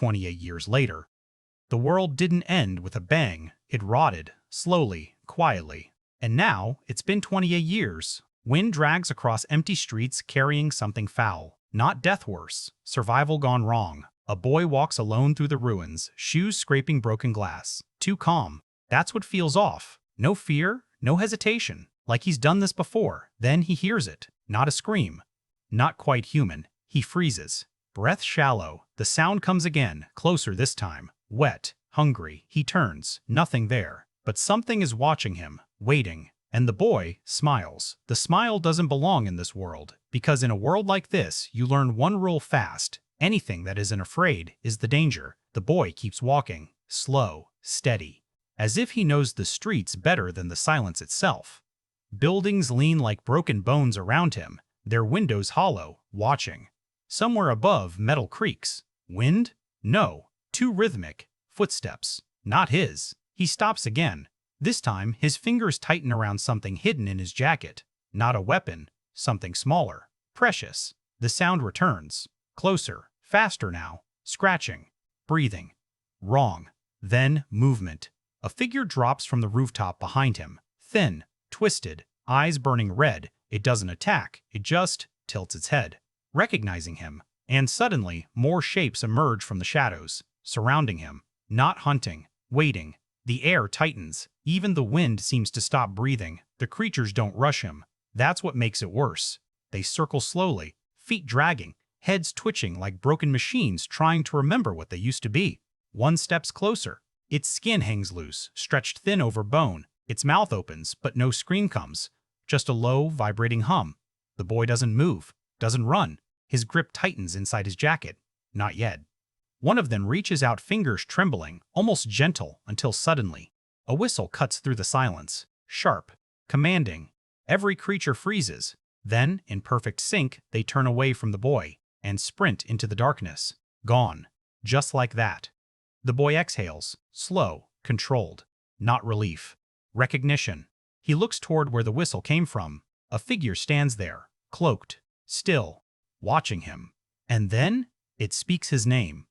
28 years later. The world didn't end with a bang. It rotted, slowly, quietly. And now, it's been 28 years. Wind drags across empty streets carrying something foul. Not death worse. Survival gone wrong. A boy walks alone through the ruins, shoes scraping broken glass. Too calm. That's what feels off. No fear, no hesitation. Like he's done this before. Then he hears it. Not a scream. Not quite human. He freezes. Breath shallow. The sound comes again, closer this time. Wet, hungry. He turns. Nothing there. But something is watching him, waiting. And the boy smiles. The smile doesn't belong in this world, because in a world like this, you learn one rule fast. Anything that isn't afraid is the danger. The boy keeps walking, slow, steady, as if he knows the streets better than the silence itself. Buildings lean like broken bones around him, their windows hollow, watching. Somewhere above, metal creaks. Wind? No. Too rhythmic. Footsteps. Not his. He stops again. This time, his fingers tighten around something hidden in his jacket. Not a weapon. Something smaller. Precious. The sound returns. Closer. Faster now. Scratching. Breathing. Wrong. Then, movement. A figure drops from the rooftop behind him. Thin. Twisted. Eyes burning red. It doesn't attack. It just tilts its head, recognizing him. And suddenly, more shapes emerge from the shadows, surrounding him. Not hunting. Waiting. The air tightens. Even the wind seems to stop breathing. The creatures don't rush him. That's what makes it worse. They circle slowly, feet dragging, heads twitching like broken machines trying to remember what they used to be. One steps closer. Its skin hangs loose, stretched thin over bone. Its mouth opens, but no scream comes. Just a low, vibrating hum. The boy doesn't move, doesn't run. His grip tightens inside his jacket. Not yet. One of them reaches out, fingers trembling, almost gentle, until suddenly, a whistle cuts through the silence. Sharp, commanding. Every creature freezes. Then, in perfect sync, they turn away from the boy and sprint into the darkness. Gone. Just like that. The boy exhales, slow, controlled. Not relief. Recognition. He looks toward where the whistle came from. A figure stands there, cloaked, still, watching him. And then, it speaks his name.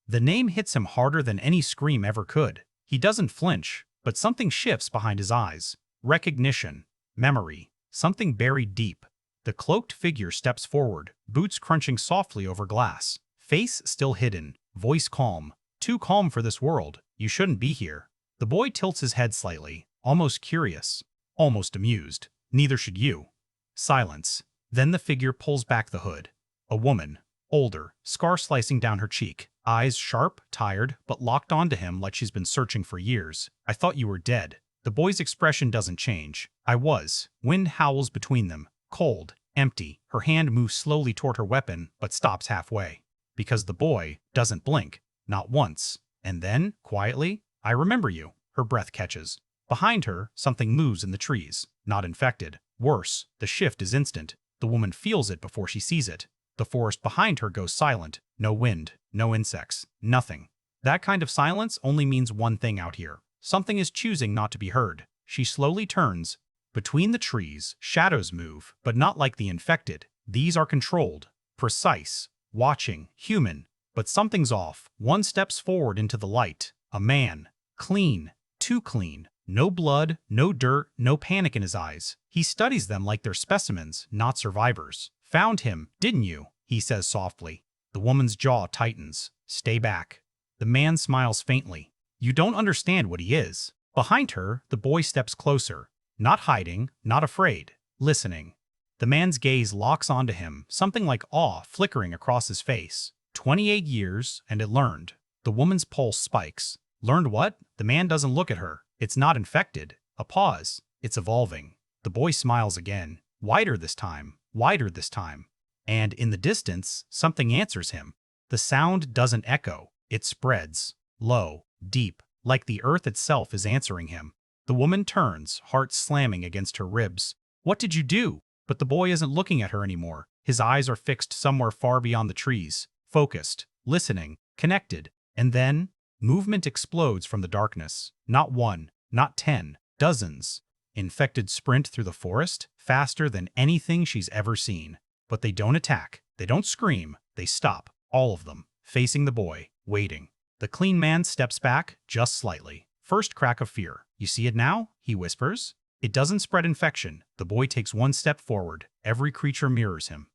The name hits him harder than any scream ever could. He doesn't flinch, but something shifts behind his eyes. Recognition. Memory. Something buried deep. The cloaked figure steps forward, boots crunching softly over glass. Face still hidden. Voice calm. Too calm for this world. You shouldn't be here. The boy tilts his head slightly, almost curious, almost amused. Neither should you. Silence. Then the figure pulls back the hood. A woman. Older, scar slicing down her cheek. Eyes sharp, tired, but locked onto him like she's been searching for years. I thought you were dead. The boy's expression doesn't change. I was. Wind howls between them. Cold, empty. Her hand moves slowly toward her weapon, but stops halfway. Because the boy doesn't blink. Not once. And then, quietly, I remember you. Her breath catches. Behind her, something moves in the trees. Not infected. Worse, the shift is instant. The woman feels it before she sees it. The forest behind her goes silent. No wind, no insects, nothing. That kind of silence only means one thing out here. Something is choosing not to be heard. She slowly turns. Between the trees, shadows move, but not like the infected. These are controlled, precise, watching, human. But something's off. One steps forward into the light. A man. Clean. Too clean. No blood, no dirt, no panic in his eyes. He studies them like they're specimens, not survivors. Found him, didn't you? He says softly. The woman's jaw tightens. Stay back. The man smiles faintly. You don't understand what he is. Behind her, the boy steps closer. Not hiding, not afraid. Listening. The man's gaze locks onto him, something like awe flickering across his face. 28 years, and it learned. The woman's pulse spikes. Learned what? The man doesn't look at her. It's not infected. A pause. It's evolving. The boy smiles again. Wider this time. Wider this time. And in the distance, something answers him. The sound doesn't echo. It spreads. Low. Deep. Like the earth itself is answering him. The woman turns, heart slamming against her ribs. What did you do? But the boy isn't looking at her anymore. His eyes are fixed somewhere far beyond the trees. Focused. Listening. Connected. And then, movement explodes from the darkness. Not one. Not 10. Dozens. Infected sprint through the forest, faster than anything she's ever seen. But they don't attack. They don't scream. They stop. All of them. Facing the boy. Waiting. The clean man steps back, just slightly. First crack of fear. You see it now? He whispers. It doesn't spread infection. The boy takes one step forward. Every creature mirrors him.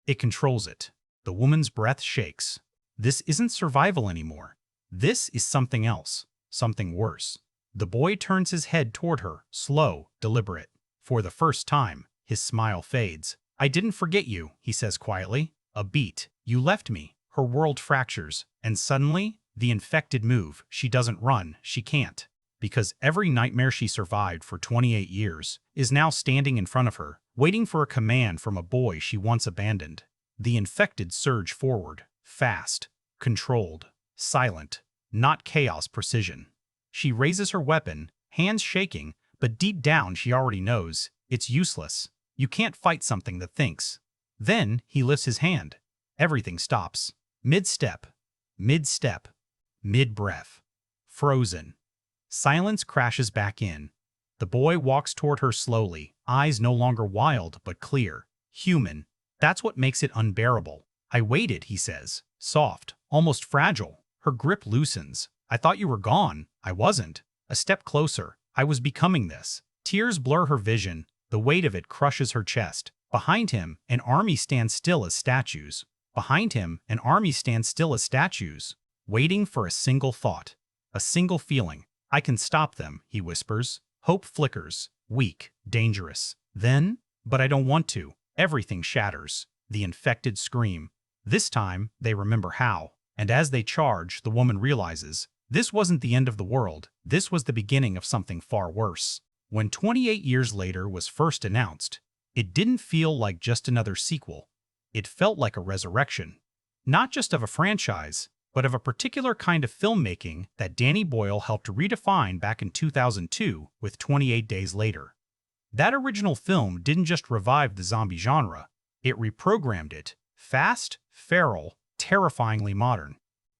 It controls it. The woman's breath shakes. This isn't survival anymore. This is something else. Something worse. The boy turns his head toward her, slow, deliberate. For the first time, his smile fades. I didn't forget you, he says quietly. A beat. You left me. Her world fractures. And suddenly, the infected move. She doesn't run. She can't. Because every nightmare she survived for 28 years is now standing in front of her, waiting for a command from a boy she once abandoned. The infected surge forward, fast, controlled, silent, not chaos precision. She raises her weapon, hands shaking, but deep down she already knows it's useless. You can't fight something that thinks. Then he lifts his hand. Everything stops. Mid-step, mid-step, mid-breath. Frozen. Silence crashes back in. The boy walks toward her slowly, eyes no longer wild but clear, human. That's what makes it unbearable. I waited, he says, soft, almost fragile. Her grip loosens. I thought you were gone. I wasn't. A step closer. I was becoming this. Tears blur her vision. The weight of it crushes her chest. Behind him, an army stands still as statues. Behind him, an army stands still as statues, waiting for a single thought, a single feeling. I can stop them, he whispers. Hope flickers, weak, dangerous. Then, but I don't want to. Everything shatters. The infected scream. This time, they remember how. And as they charge, the woman realizes, this wasn't the end of the world. This was the beginning of something far worse. When 28 years later was first announced, it didn't feel like just another sequel. It felt like a resurrection. Not just of a franchise, but of a particular kind of filmmaking that Danny Boyle helped redefine back in 2002 with 28 Days Later. That original film didn't just revive the zombie genre, it reprogrammed it. Fast, feral, terrifyingly modern.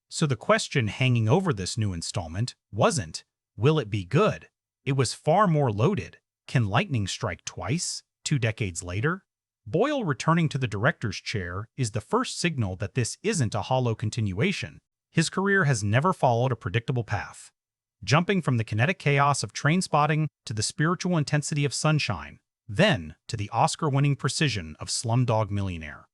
So the question hanging over this new installment wasn't, will it be good? It was far more loaded. Can lightning strike twice, 2 decades later? Boyle returning to the director's chair is the first signal that this isn't a hollow continuation. His career has never followed a predictable path. Jumping from the kinetic chaos of Trainspotting to the spiritual intensity of Sunshine, then to the Oscar-winning precision of Slumdog Millionaire.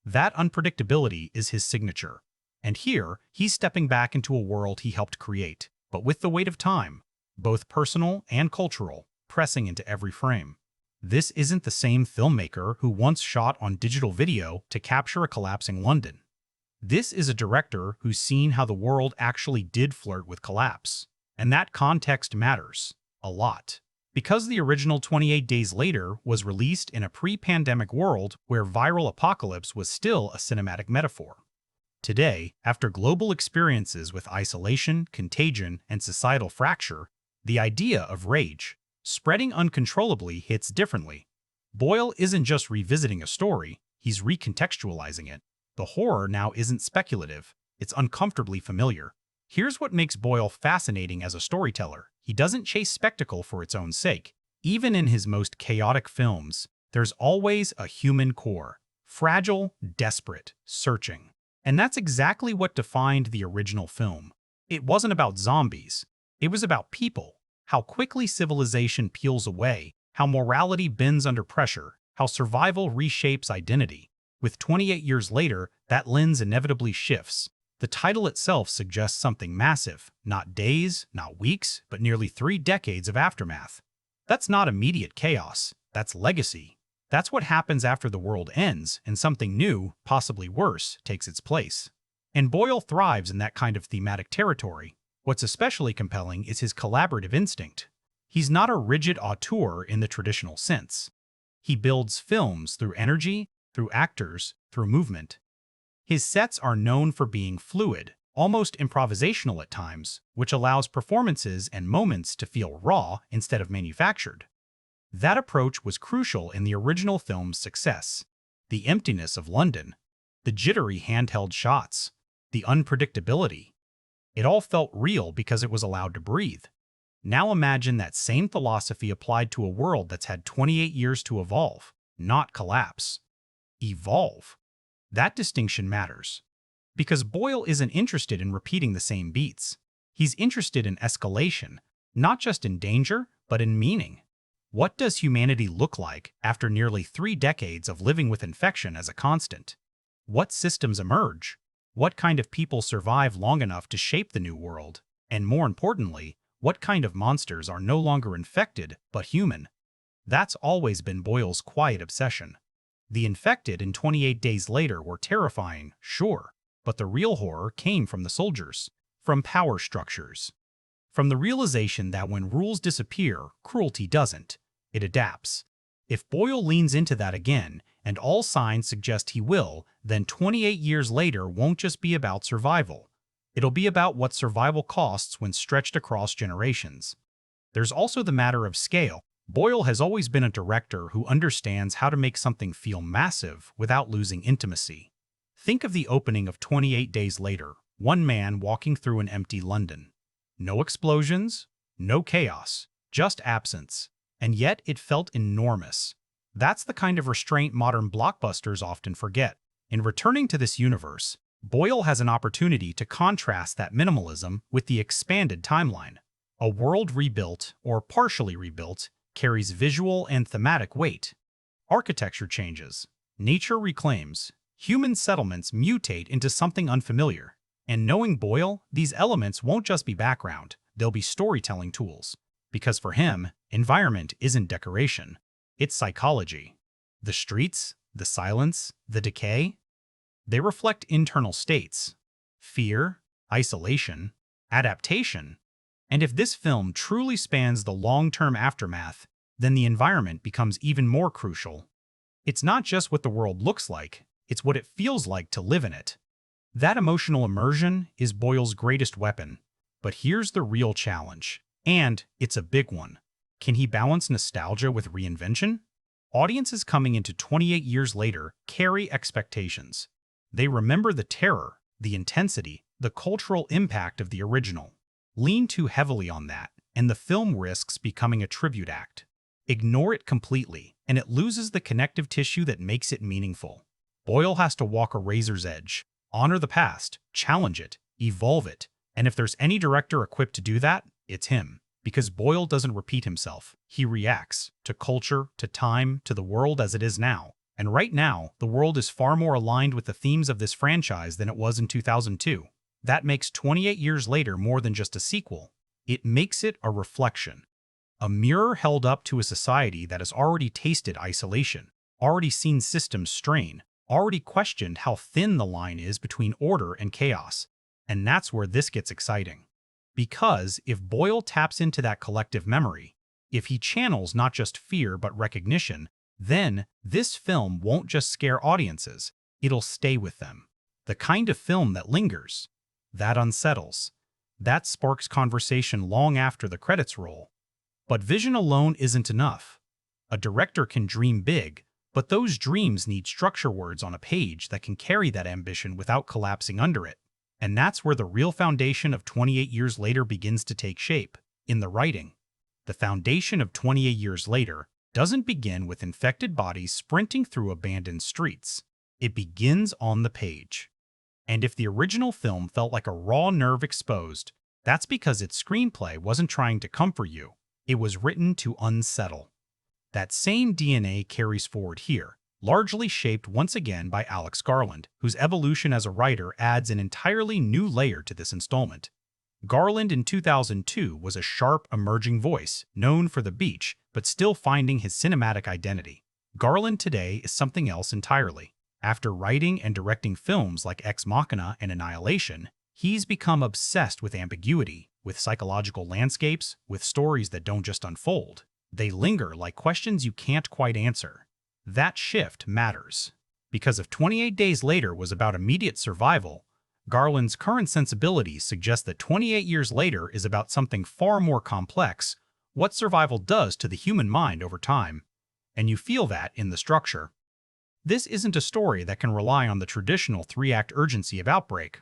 That unpredictability is his signature. And here, he's stepping back into a world he helped create, but with the weight of time, both personal and cultural, pressing into every frame. This isn't the same filmmaker who once shot on digital video to capture a collapsing London. This is a director who's seen how the world actually did flirt with collapse. And that context matters a lot. Because the original 28 Days Later was released in a pre-pandemic world where viral apocalypse was still a cinematic metaphor. Today, after global experiences with isolation, contagion, and societal fracture, the idea of rage, spreading uncontrollably, hits differently. Boyle isn't just revisiting a story, he's recontextualizing it. The horror now isn't speculative, it's uncomfortably familiar. Here's what makes Boyle fascinating as a storyteller. He doesn't chase spectacle for its own sake. Even in his most chaotic films, there's always a human core. Fragile, desperate, searching. And that's exactly what defined the original film. It wasn't about zombies. It was about people. How quickly civilization peels away, how morality bends under pressure, how survival reshapes identity. With 28 years later, that lens inevitably shifts. The title itself suggests something massive, not days, not weeks, but nearly 3 decades of aftermath. That's not immediate chaos, that's legacy. That's what happens after the world ends and something new, possibly worse, takes its place. And Boyle thrives in that kind of thematic territory. What's especially compelling is his collaborative instinct. He's not a rigid auteur in the traditional sense. He builds films through energy, through actors, through movement. His sets are known for being fluid, almost improvisational at times, which allows performances and moments to feel raw instead of manufactured. That approach was crucial in the original film's success. The emptiness of London, the jittery handheld shots, the unpredictability. It all felt real because it was allowed to breathe. Now imagine that same philosophy applied to a world that's had 28 years to evolve, not collapse. Evolve. That distinction matters. Because Boyle isn't interested in repeating the same beats. He's interested in escalation, not just in danger, but in meaning. What does humanity look like after nearly 3 decades of living with infection as a constant? What systems emerge? What kind of people survive long enough to shape the new world? And more importantly, what kind of monsters are no longer infected but human? That's always been Boyle's quiet obsession. The infected in 28 Days Later were terrifying, sure, but the real horror came from the soldiers, from power structures, from the realization that when rules disappear, cruelty doesn't. It adapts. If Boyle leans into that again, and all signs suggest he will, then 28 years later won't just be about survival. It'll be about what survival costs when stretched across generations. There's also the matter of scale. Boyle has always been a director who understands how to make something feel massive without losing intimacy. Think of the opening of 28 Days Later, one man walking through an empty London. No explosions, no chaos, just absence. And yet it felt enormous. That's the kind of restraint modern blockbusters often forget. In returning to this universe, Boyle has an opportunity to contrast that minimalism with the expanded timeline. A world rebuilt, or partially rebuilt, carries visual and thematic weight. Architecture changes, nature reclaims, human settlements mutate into something unfamiliar. And knowing Boyle, these elements won't just be background, they'll be storytelling tools. Because for him, environment isn't decoration, it's psychology. The streets, the silence, the decay, they reflect internal states. Fear, isolation, adaptation. And if this film truly spans the long-term aftermath, then the environment becomes even more crucial. It's not just what the world looks like, it's what it feels like to live in it. That emotional immersion is Boyle's greatest weapon. But here's the real challenge. And it's a big one. Can he balance nostalgia with reinvention? Audiences coming into 28 years later carry expectations. They remember the terror, the intensity, the cultural impact of the original. Lean too heavily on that, and the film risks becoming a tribute act. Ignore it completely, and it loses the connective tissue that makes it meaningful. Boyle has to walk a razor's edge, honor the past, challenge it, evolve it. And if there's any director equipped to do that, it's him. Because Boyle doesn't repeat himself. He reacts to culture, to time, to the world as it is now. And right now, the world is far more aligned with the themes of this franchise than it was in 2002. That makes 28 years later more than just a sequel. It makes it a reflection. A mirror held up to a society that has already tasted isolation, already seen systems strain, already questioned how thin the line is between order and chaos. And that's where this gets exciting. Because if Boyle taps into that collective memory, if he channels not just fear but recognition, then this film won't just scare audiences, it'll stay with them. The kind of film that lingers, that unsettles, that sparks conversation long after the credits roll. But vision alone isn't enough. A director can dream big, but those dreams need structure words on a page that can carry that ambition without collapsing under it. And that's where the real foundation of 28 Years Later begins to take shape, in the writing. The foundation of 28 Years Later doesn't begin with infected bodies sprinting through abandoned streets. It begins on the page. And if the original film felt like a raw nerve exposed, that's because its screenplay wasn't trying to comfort you. It was written to unsettle. That same DNA carries forward here, largely shaped once again by Garland, whose evolution as a writer adds an entirely new layer to this installment. Garland in 2002 was a sharp, emerging voice, known for The Beach, but still finding his cinematic identity. Garland today is something else entirely. After writing and directing films like Ex Machina and Annihilation, he's become obsessed with ambiguity, with psychological landscapes, with stories that don't just unfold. They linger like questions you can't quite answer. That shift matters. Because if 28 Days Later was about immediate survival, Garland's current sensibilities suggest that 28 Years Later is about something far more complex, what survival does to the human mind over time. And you feel that in the structure. This isn't a story that can rely on the traditional 3-act urgency of Outbreak.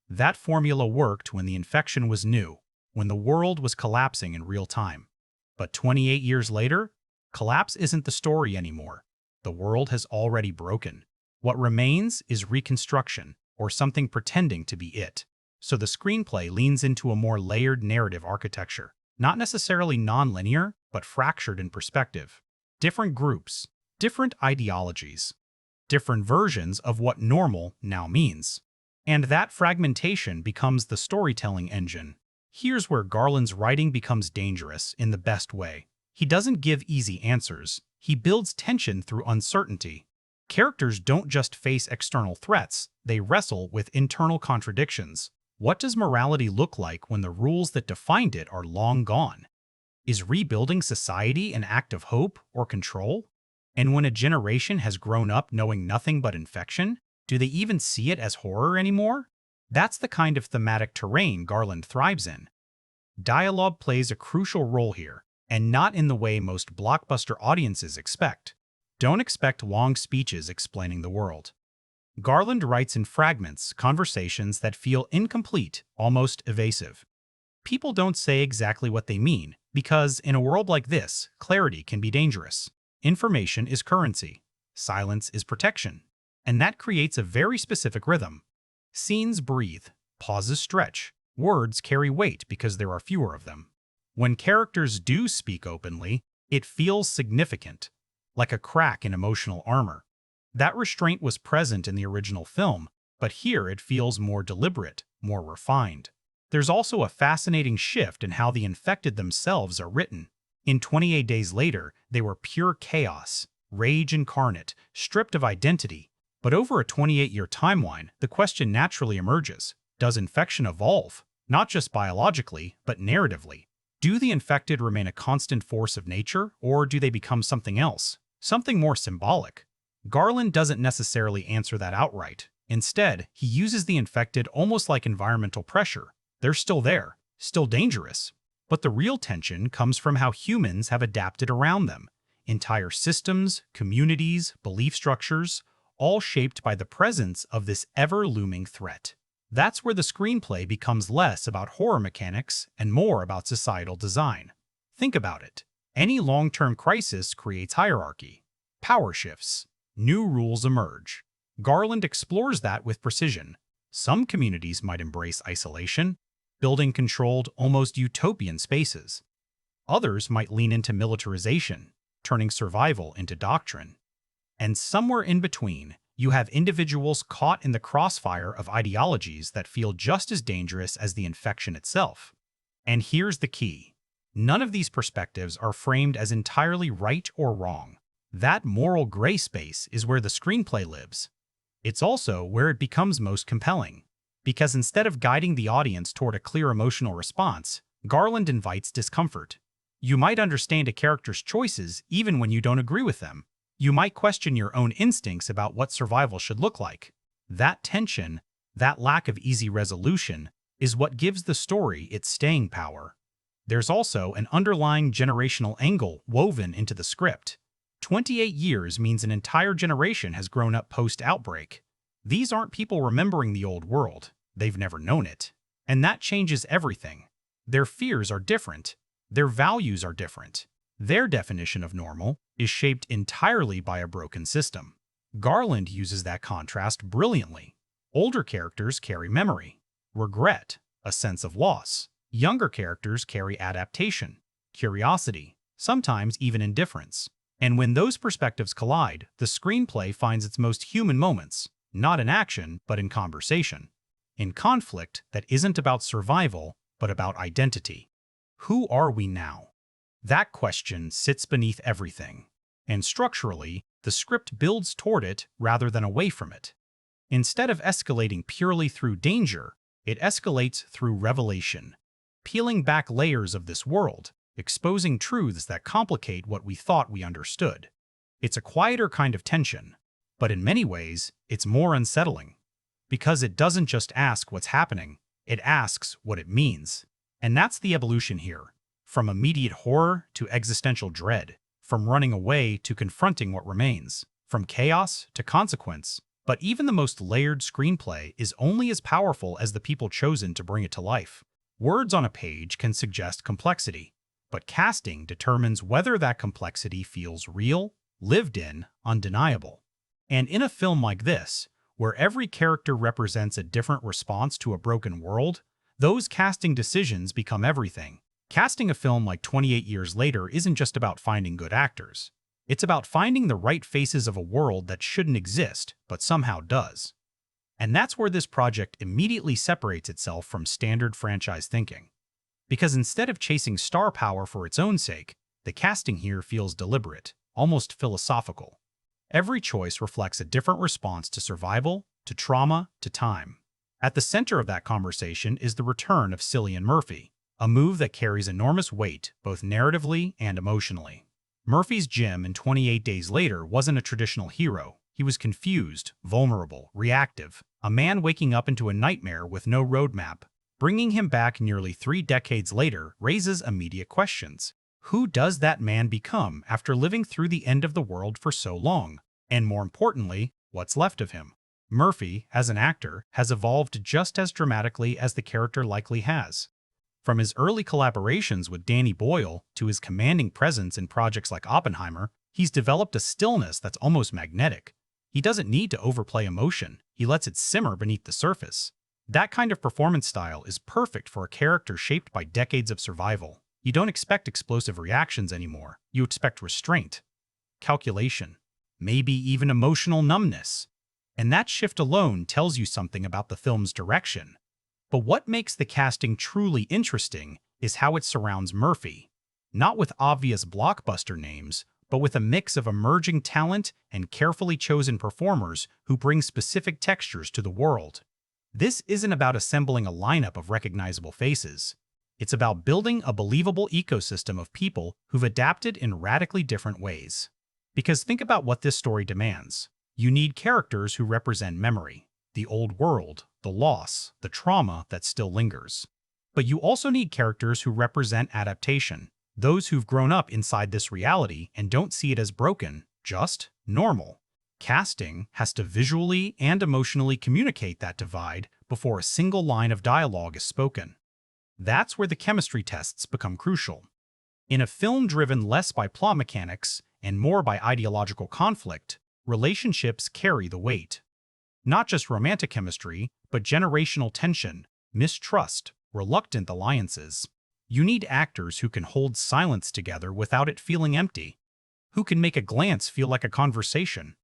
That formula worked when the infection was new, when the world was collapsing in real time. But 28 years later, collapse isn't the story anymore. The world has already broken. What remains is reconstruction, or something pretending to be it. So the screenplay leans into a more layered narrative architecture, not necessarily non-linear, but fractured in perspective. Different groups, different ideologies, different versions of what normal now means. And that fragmentation becomes the storytelling engine. Here's where Garland's writing becomes dangerous in the best way. He doesn't give easy answers. He builds tension through uncertainty. Characters don't just face external threats, they wrestle with internal contradictions. What does morality look like when the rules that defined it are long gone? Is rebuilding society an act of hope or control? And when a generation has grown up knowing nothing but infection, do they even see it as horror anymore? That's the kind of thematic terrain Garland thrives in. Dialogue plays a crucial role here, and not in the way most blockbuster audiences expect. Don't expect long speeches explaining the world. Garland writes in fragments, conversations that feel incomplete, almost evasive. People don't say exactly what they mean, because in a world like this, clarity can be dangerous. Information is currency. Silence is protection. And that creates a very specific rhythm. Scenes breathe, pauses stretch, words carry weight because there are fewer of them. When characters do speak openly, it feels significant, like a crack in emotional armor. That restraint was present in the original film, but here it feels more deliberate, more refined. There's also a fascinating shift in how the infected themselves are written. In 28 Days Later, they were pure chaos, rage incarnate, stripped of identity. But over a 28-year timeline, the question naturally emerges. Does infection evolve? Not just biologically, but narratively. Do the infected remain a constant force of nature, or do they become something else? Something more symbolic? Garland doesn't necessarily answer that outright. Instead, he uses the infected almost like environmental pressure. They're still there, still dangerous. But the real tension comes from how humans have adapted around them. Entire systems, communities, belief structures, all shaped by the presence of this ever-looming threat. That's where the screenplay becomes less about horror mechanics and more about societal design. Think about it. Any long-term crisis creates hierarchy, power shifts, new rules emerge. Garland explores that with precision. Some communities might embrace isolation, building controlled, almost utopian spaces. Others might lean into militarization, turning survival into doctrine. And somewhere in between, you have individuals caught in the crossfire of ideologies that feel just as dangerous as the infection itself. And here's the key. None of these perspectives are framed as entirely right or wrong. That moral gray space is where the screenplay lives. It's also where it becomes most compelling. Because instead of guiding the audience toward a clear emotional response, Garland invites discomfort. You might understand a character's choices even when you don't agree with them. You might question your own instincts about what survival should look like. That tension, that lack of easy resolution, is what gives the story its staying power. There's also an underlying generational angle woven into the script. 28 years means an entire generation has grown up post-outbreak. These aren't people remembering the old world. They've never known it. And that changes everything. Their fears are different. Their values are different. Their definition of normal is shaped entirely by a broken system. Garland uses that contrast brilliantly. Older characters carry memory, regret, a sense of loss. Younger characters carry adaptation, curiosity, sometimes even indifference. And when those perspectives collide, the screenplay finds its most human moments, not in action, but in conversation. In conflict that isn't about survival, but about identity. Who are we now? That question sits beneath everything. And structurally, the script builds toward it rather than away from it. Instead of escalating purely through danger, it escalates through revelation, peeling back layers of this world, exposing truths that complicate what we thought we understood. It's a quieter kind of tension, but in many ways, it's more unsettling. Because it doesn't just ask what's happening, it asks what it means. And that's the evolution here. From immediate horror to existential dread, from running away to confronting what remains, from chaos to consequence. But even the most layered screenplay is only as powerful as the people chosen to bring it to life. Words on a page can suggest complexity, but casting determines whether that complexity feels real, lived in, undeniable. And in a film like this, where every character represents a different response to a broken world, those casting decisions become everything. Casting a film like 28 Years Later isn't just about finding good actors. It's about finding the right faces of a world that shouldn't exist, but somehow does. And that's where this project immediately separates itself from standard franchise thinking. Because instead of chasing star power for its own sake, the casting here feels deliberate, almost philosophical. Every choice reflects a different response to survival, to trauma, to time. At the center of that conversation is the return of Cillian Murphy, a move that carries enormous weight both narratively and emotionally. Murphy's Jim in 28 Days Later wasn't a traditional hero. He was confused, vulnerable, reactive, a man waking up into a nightmare with no roadmap. Bringing him back nearly 3 decades later raises immediate questions. Who does that man become after living through the end of the world for so long? And more importantly, what's left of him? Murphy, as an actor, has evolved just as dramatically as the character likely has. From his early collaborations with Danny Boyle to his commanding presence in projects like Oppenheimer, he's developed a stillness that's almost magnetic. He doesn't need to overplay emotion, he lets it simmer beneath the surface. That kind of performance style is perfect for a character shaped by decades of survival. You don't expect explosive reactions anymore. You expect restraint, calculation, maybe even emotional numbness. And that shift alone tells you something about the film's direction. But what makes the casting truly interesting is how it surrounds Murphy. Not with obvious blockbuster names, but with a mix of emerging talent and carefully chosen performers who bring specific textures to the world. This isn't about assembling a lineup of recognizable faces. It's about building a believable ecosystem of people who've adapted in radically different ways. Because think about what this story demands. You need characters who represent memory, the old world, the loss, the trauma that still lingers. But you also need characters who represent adaptation, those who've grown up inside this reality and don't see it as broken, just normal. Casting has to visually and emotionally communicate that divide before a single line of dialogue is spoken. That's where the chemistry tests become crucial. In a film driven less by plot mechanics and more by ideological conflict, relationships carry the weight. Not just romantic chemistry, but generational tension, mistrust, reluctant alliances. You need actors who can hold silence together without it feeling empty, who can make a glance feel like a conversation.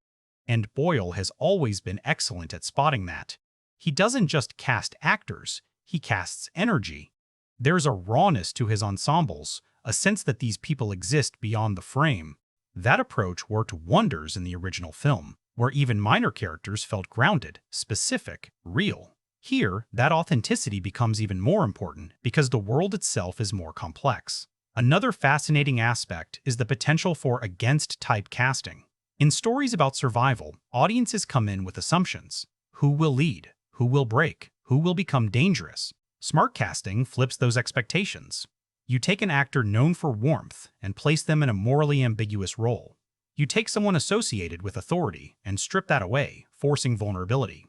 And Boyle has always been excellent at spotting that. He doesn't just cast actors, he casts energy. There's a rawness to his ensembles, a sense that these people exist beyond the frame. That approach worked wonders in the original film, where even minor characters felt grounded, specific, real. Here, that authenticity becomes even more important because the world itself is more complex. Another fascinating aspect is the potential for against-type casting. In stories about survival, audiences come in with assumptions. Who will lead? Who will break? Who will become dangerous? Smart casting flips those expectations. You take an actor known for warmth and place them in a morally ambiguous role. You take someone associated with authority and strip that away, forcing vulnerability.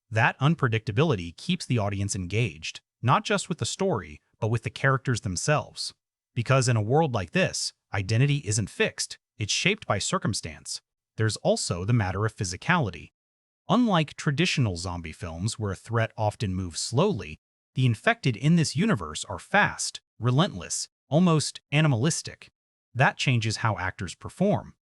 That unpredictability keeps the audience engaged, not just with the story, but with the characters themselves. Because in a world like this, identity isn't fixed, it's shaped by circumstance. There's also the matter of physicality. Unlike traditional zombie films where a threat often moves slowly, the infected in this universe are fast, relentless, almost animalistic. That changes how actors perform.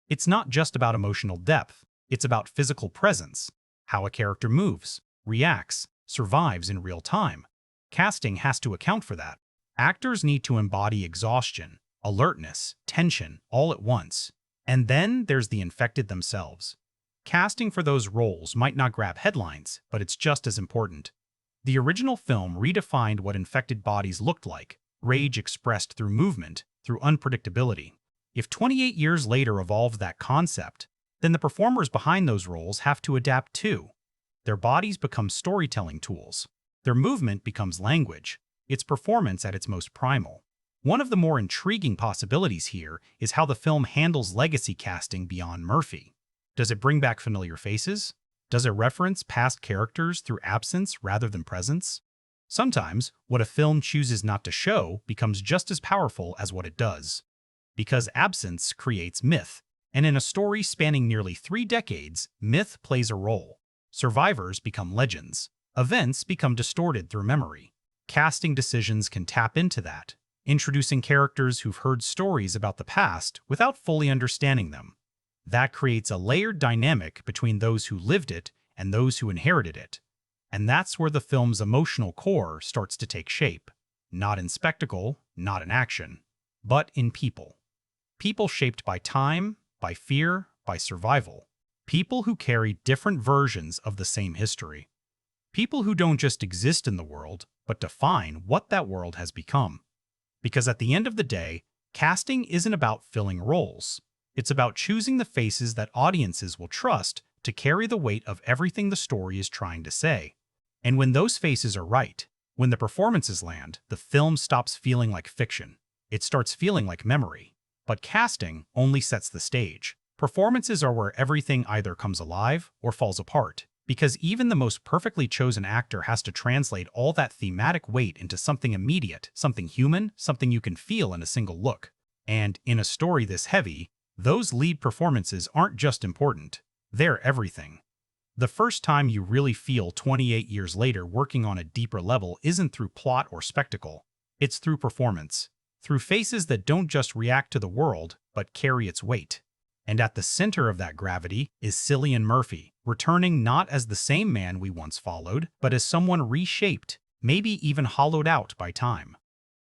It's not just about emotional depth, it's about physical presence, how a character moves, reacts, survives in real time. Casting has to account for that. Actors need to embody exhaustion, alertness, tension, all at once. And then there's the infected themselves. Casting for those roles might not grab headlines, but it's just as important. The original film redefined what infected bodies looked like, rage expressed through movement, through unpredictability. If 28 years later evolved that concept, then the performers behind those roles have to adapt too. Their bodies become storytelling tools. Their movement becomes language. It's performance at its most primal. One of the more intriguing possibilities here is how the film handles legacy casting beyond Murphy. Does it bring back familiar faces? Does it reference past characters through absence rather than presence? Sometimes, what a film chooses not to show becomes just as powerful as what it does. Because absence creates myth, and in a story spanning nearly 3 decades, myth plays a role. Survivors become legends. Events become distorted through memory. Casting decisions can tap into that, introducing characters who've heard stories about the past without fully understanding them. That creates a layered dynamic between those who lived it and those who inherited it. And that's where the film's emotional core starts to take shape. Not in spectacle, not in action, but in people. People shaped by time, by fear, by survival. People who carry different versions of the same history. People who don't just exist in the world, but define what that world has become. Because at the end of the day, casting isn't about filling roles. It's about choosing the faces that audiences will trust to carry the weight of everything the story is trying to say. And when those faces are right, when the performances land, the film stops feeling like fiction. It starts feeling like memory. But casting only sets the stage. Performances are where everything either comes alive or falls apart, because even the most perfectly chosen actor has to translate all that thematic weight into something immediate, something human, something you can feel in a single look. And in a story this heavy, those lead performances aren't just important, they're everything. The first time you really feel 28 years later working on a deeper level isn't through plot or spectacle, it's through performance. Through faces that don't just react to the world, but carry its weight. And at the center of that gravity is Cillian Murphy, returning not as the same man we once followed, but as someone reshaped, maybe even hollowed out by time.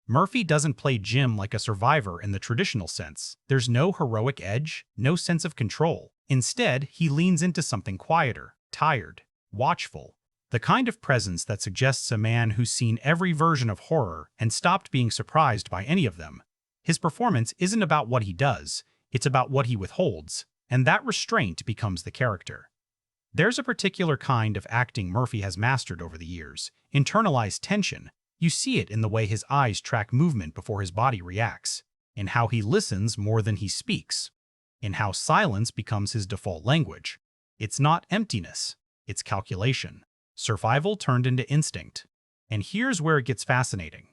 Murphy doesn't play Jim like a survivor in the traditional sense. There's no heroic edge, no sense of control. Instead, he leans into something quieter, tired, watchful. The kind of presence that suggests a man who's seen every version of horror and stopped being surprised by any of them. His performance isn't about what he does, it's about what he withholds, and that restraint becomes the character. There's a particular kind of acting Murphy has mastered over the years, internalized tension. You see it in the way his eyes track movement before his body reacts, in how he listens more than he speaks, in how silence becomes his default language. It's not emptiness, it's calculation. Survival turned into instinct. And here's where it gets fascinating.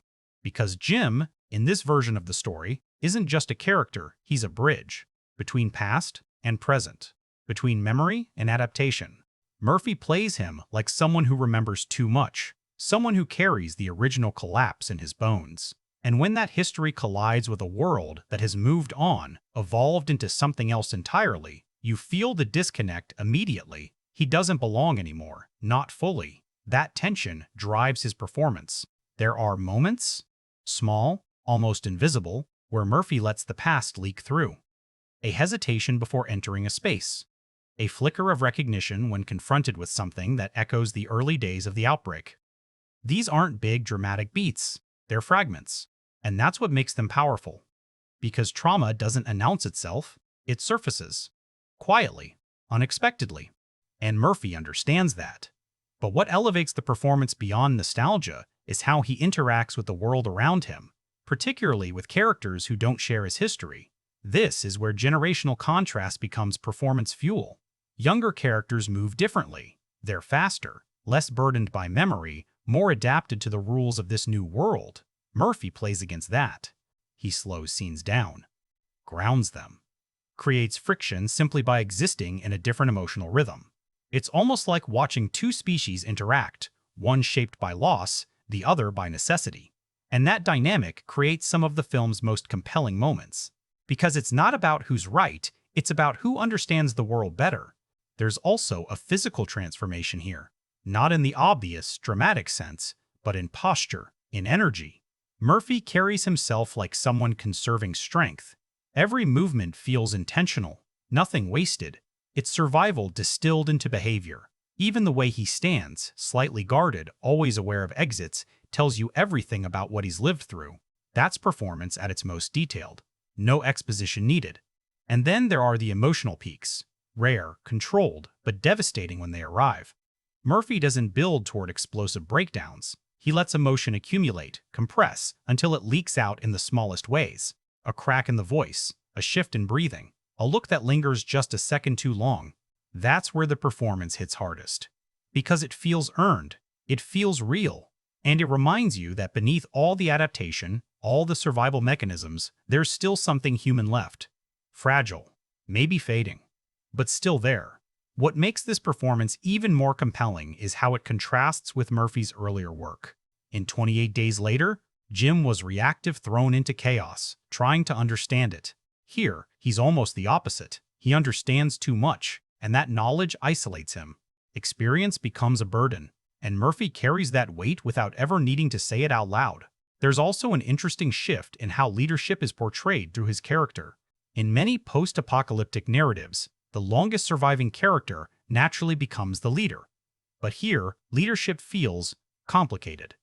Because Jim, in this version of the story, isn't just a character, he's a bridge between past and present, between memory and adaptation. Murphy plays him like someone who remembers too much, someone who carries the original collapse in his bones. And when that history collides with a world that has moved on, evolved into something else entirely, you feel the disconnect immediately. He doesn't belong anymore, not fully. That tension drives his performance. There are moments, small, almost invisible, where Murphy lets the past leak through. A hesitation before entering a space. A flicker of recognition when confronted with something that echoes the early days of the outbreak. These aren't big dramatic beats, they're fragments. And that's what makes them powerful. Because trauma doesn't announce itself, it surfaces. Quietly, unexpectedly. And Murphy understands that. But what elevates the performance beyond nostalgia is how he interacts with the world around him, particularly with characters who don't share his history. This is where generational contrast becomes performance fuel. Younger characters move differently. They're faster, less burdened by memory, more adapted to the rules of this new world. Murphy plays against that. He slows scenes down, grounds them, creates friction simply by existing in a different emotional rhythm. It's almost like watching two species interact, one shaped by loss, the other by necessity. And that dynamic creates some of the film's most compelling moments. Because it's not about who's right, it's about who understands the world better. There's also a physical transformation here, not in the obvious, dramatic sense, but in posture, in energy. Murphy carries himself like someone conserving strength. Every movement feels intentional, nothing wasted. It's survival distilled into behavior. Even the way he stands, slightly guarded, always aware of exits, tells you everything about what he's lived through. That's performance at its most detailed. No exposition needed. And then there are the emotional peaks. Rare, controlled, but devastating when they arrive. Murphy doesn't build toward explosive breakdowns. He lets emotion accumulate, compress, until it leaks out in the smallest ways. A crack in the voice, a shift in breathing, a look that lingers just a second too long. That's where the performance hits hardest. Because it feels earned, it feels real, and it reminds you that beneath all the adaptation, all the survival mechanisms, there's still something human left. Fragile, maybe fading, but still there. What makes this performance even more compelling is how it contrasts with Murphy's earlier work. In 28 Days Later, Jim was reactive, thrown into chaos, trying to understand it. Here, he's almost the opposite. He understands too much, and that knowledge isolates him. Experience becomes a burden, and Murphy carries that weight without ever needing to say it out loud. There's also an interesting shift in how leadership is portrayed through his character. In many post-apocalyptic narratives, the longest surviving character naturally becomes the leader. But here, leadership feels complicated.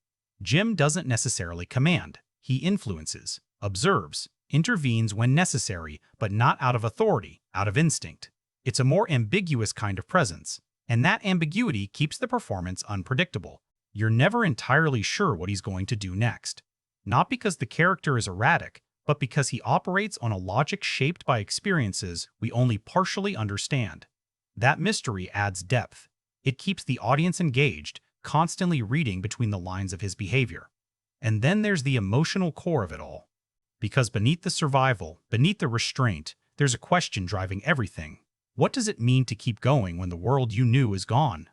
Jim doesn't necessarily command. He influences, observes, intervenes when necessary, but not out of authority, out of instinct. It's a more ambiguous kind of presence, and that ambiguity keeps the performance unpredictable. You're never entirely sure what he's going to do next. Not because the character is erratic, but because he operates on a logic shaped by experiences we only partially understand. That mystery adds depth. It keeps the audience engaged, constantly reading between the lines of his behavior. And then there's the emotional core of it all. Because beneath the survival, beneath the restraint, there's a question driving everything. What does it mean to keep going when the world you knew is gone?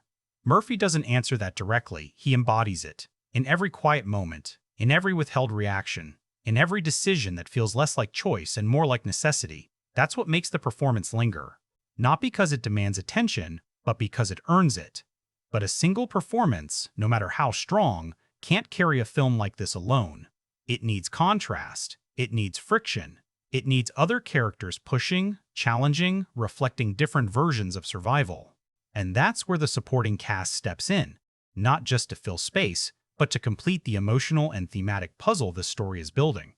Murphy doesn't answer that directly, he embodies it. In every quiet moment, in every withheld reaction, in every decision that feels less like choice and more like necessity. That's what makes the performance linger. Not because it demands attention, but because it earns it. But a single performance, no matter how strong, can't carry a film like this alone. It needs contrast. It needs friction. It needs other characters pushing, challenging, reflecting different versions of survival. And that's where the supporting cast steps in, not just to fill space, but to complete the emotional and thematic puzzle this story is building.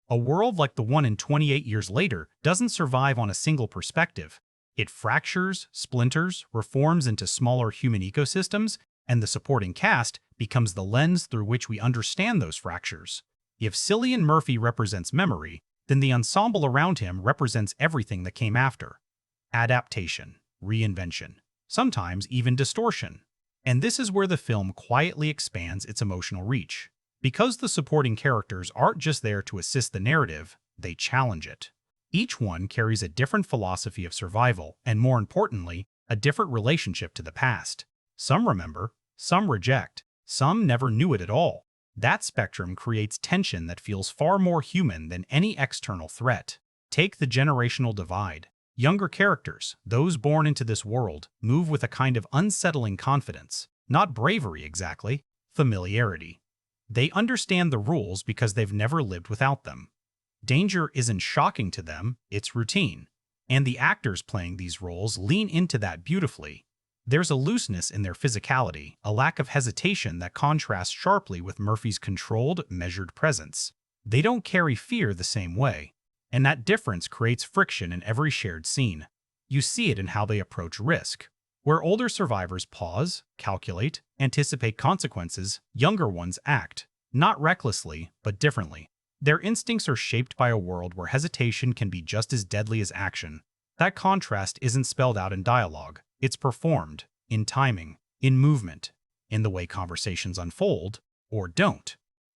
A world like the one in 28 Years Later doesn't survive on a single perspective. It fractures, splinters, reforms into smaller human ecosystems, and the supporting cast becomes the lens through which we understand those fractures. If Cillian Murphy represents memory, then the ensemble around him represents everything that came after. Adaptation, reinvention, sometimes even distortion. And this is where the film quietly expands its emotional reach. Because the supporting characters aren't just there to assist the narrative, they challenge it. Each one carries a different philosophy of survival and, more importantly, a different relationship to the past. Some remember, some reject, some never knew it at all. That spectrum creates tension that feels far more human than any external threat. Take the generational divide. Younger characters, those born into this world, move with a kind of unsettling confidence. Not bravery exactly, familiarity. They understand the rules because they've never lived without them. Danger isn't shocking to them, it's routine. And the actors playing these roles lean into that beautifully. There's a looseness in their physicality, a lack of hesitation that contrasts sharply with Murphy's controlled, measured presence. They don't carry fear the same way, and that difference creates friction in every shared scene. You see it in how they approach risk. Where older survivors pause, calculate, anticipate consequences, younger ones act, not recklessly, but differently. Their instincts are shaped by a world where hesitation can be just as deadly as action. That contrast isn't spelled out in dialogue. It's performed, in timing, in movement, in the way conversations unfold, or don't.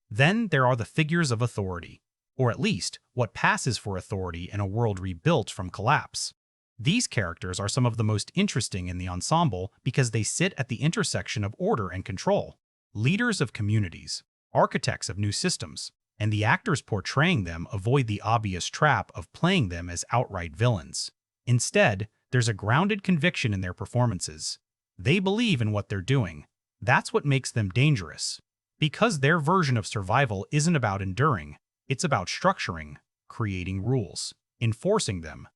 Then there are the figures of authority, or at least what passes for authority in a world rebuilt from collapse. These characters are some of the most interesting in the ensemble because they sit at the intersection of order and control. Leaders of communities, architects of new systems, and the actors portraying them avoid the obvious trap of playing them as outright villains. Instead, there's a grounded conviction in their performances. They believe in what they're doing. That's what makes them dangerous. Because their version of survival isn't about enduring, it's about structuring, creating rules, enforcing them.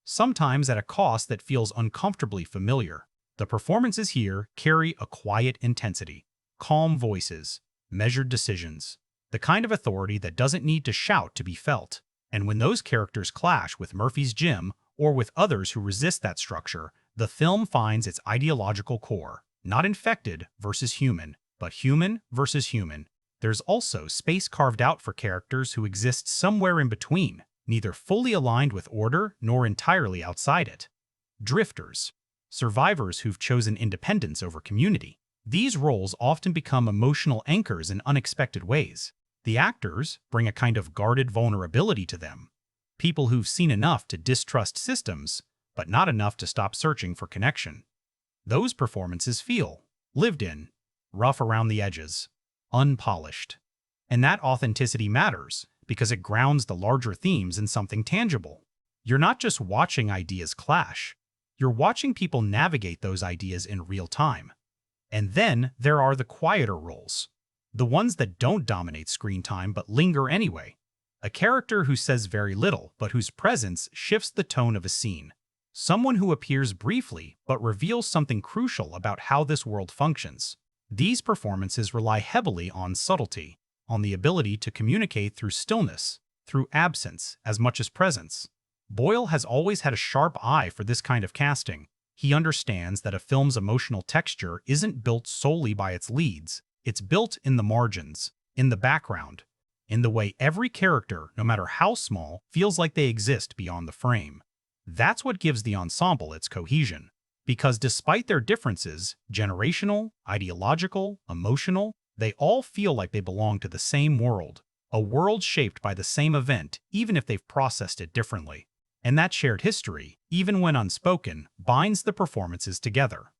Sometimes at a cost that feels uncomfortably familiar. The performances here carry a quiet intensity, calm voices, measured decisions, the kind of authority that doesn't need to shout to be felt. And when those characters clash with Murphy's Jim or with others who resist that structure, the film finds its ideological core, not infected versus human, but human versus human. There's also space carved out for characters who exist somewhere in between, neither fully aligned with order nor entirely outside it. Drifters. survivors who've chosen independence over community. These roles often become emotional anchors in unexpected ways. The actors bring a kind of guarded vulnerability to them. People who've seen enough to distrust systems, but not enough to stop searching for connection. Those performances feel lived in, rough around the edges, unpolished. And that authenticity matters because it grounds the larger themes in something tangible. You're not just watching ideas clash, you're watching people navigate those ideas in real time. And then there are the quieter roles, the ones that don't dominate screen time but linger anyway. A character who says very little but whose presence shifts the tone of a scene. Someone who appears briefly but reveals something crucial about how this world functions. These performances rely heavily on subtlety, on the ability to communicate through stillness, through absence as much as presence. Boyle has always had a sharp eye for this kind of casting. He understands that a film's emotional texture isn't built solely by its leads. It's built in the margins, in the background, in the way every character, no matter how small, feels like they exist beyond the frame. That's what gives the ensemble its cohesion. Because despite their differences, generational, ideological, emotional, they all feel like they belong to the same world. A world shaped by the same event, even if they've processed it differently. And that shared history, even when unspoken, binds the performances together.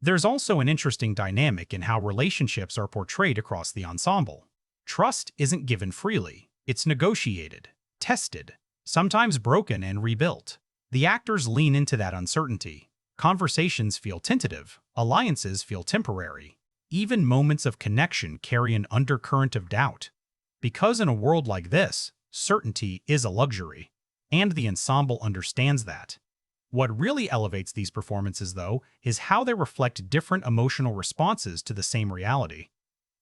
There's also an interesting dynamic in how relationships are portrayed across the ensemble. Trust isn't given freely. It's negotiated, tested, sometimes broken and rebuilt. The actors lean into that uncertainty. Conversations feel tentative, alliances feel temporary. Even moments of connection carry an undercurrent of doubt. Because in a world like this, certainty is a luxury. And the ensemble understands that. What really elevates these performances, though, is how they reflect different emotional responses to the same reality.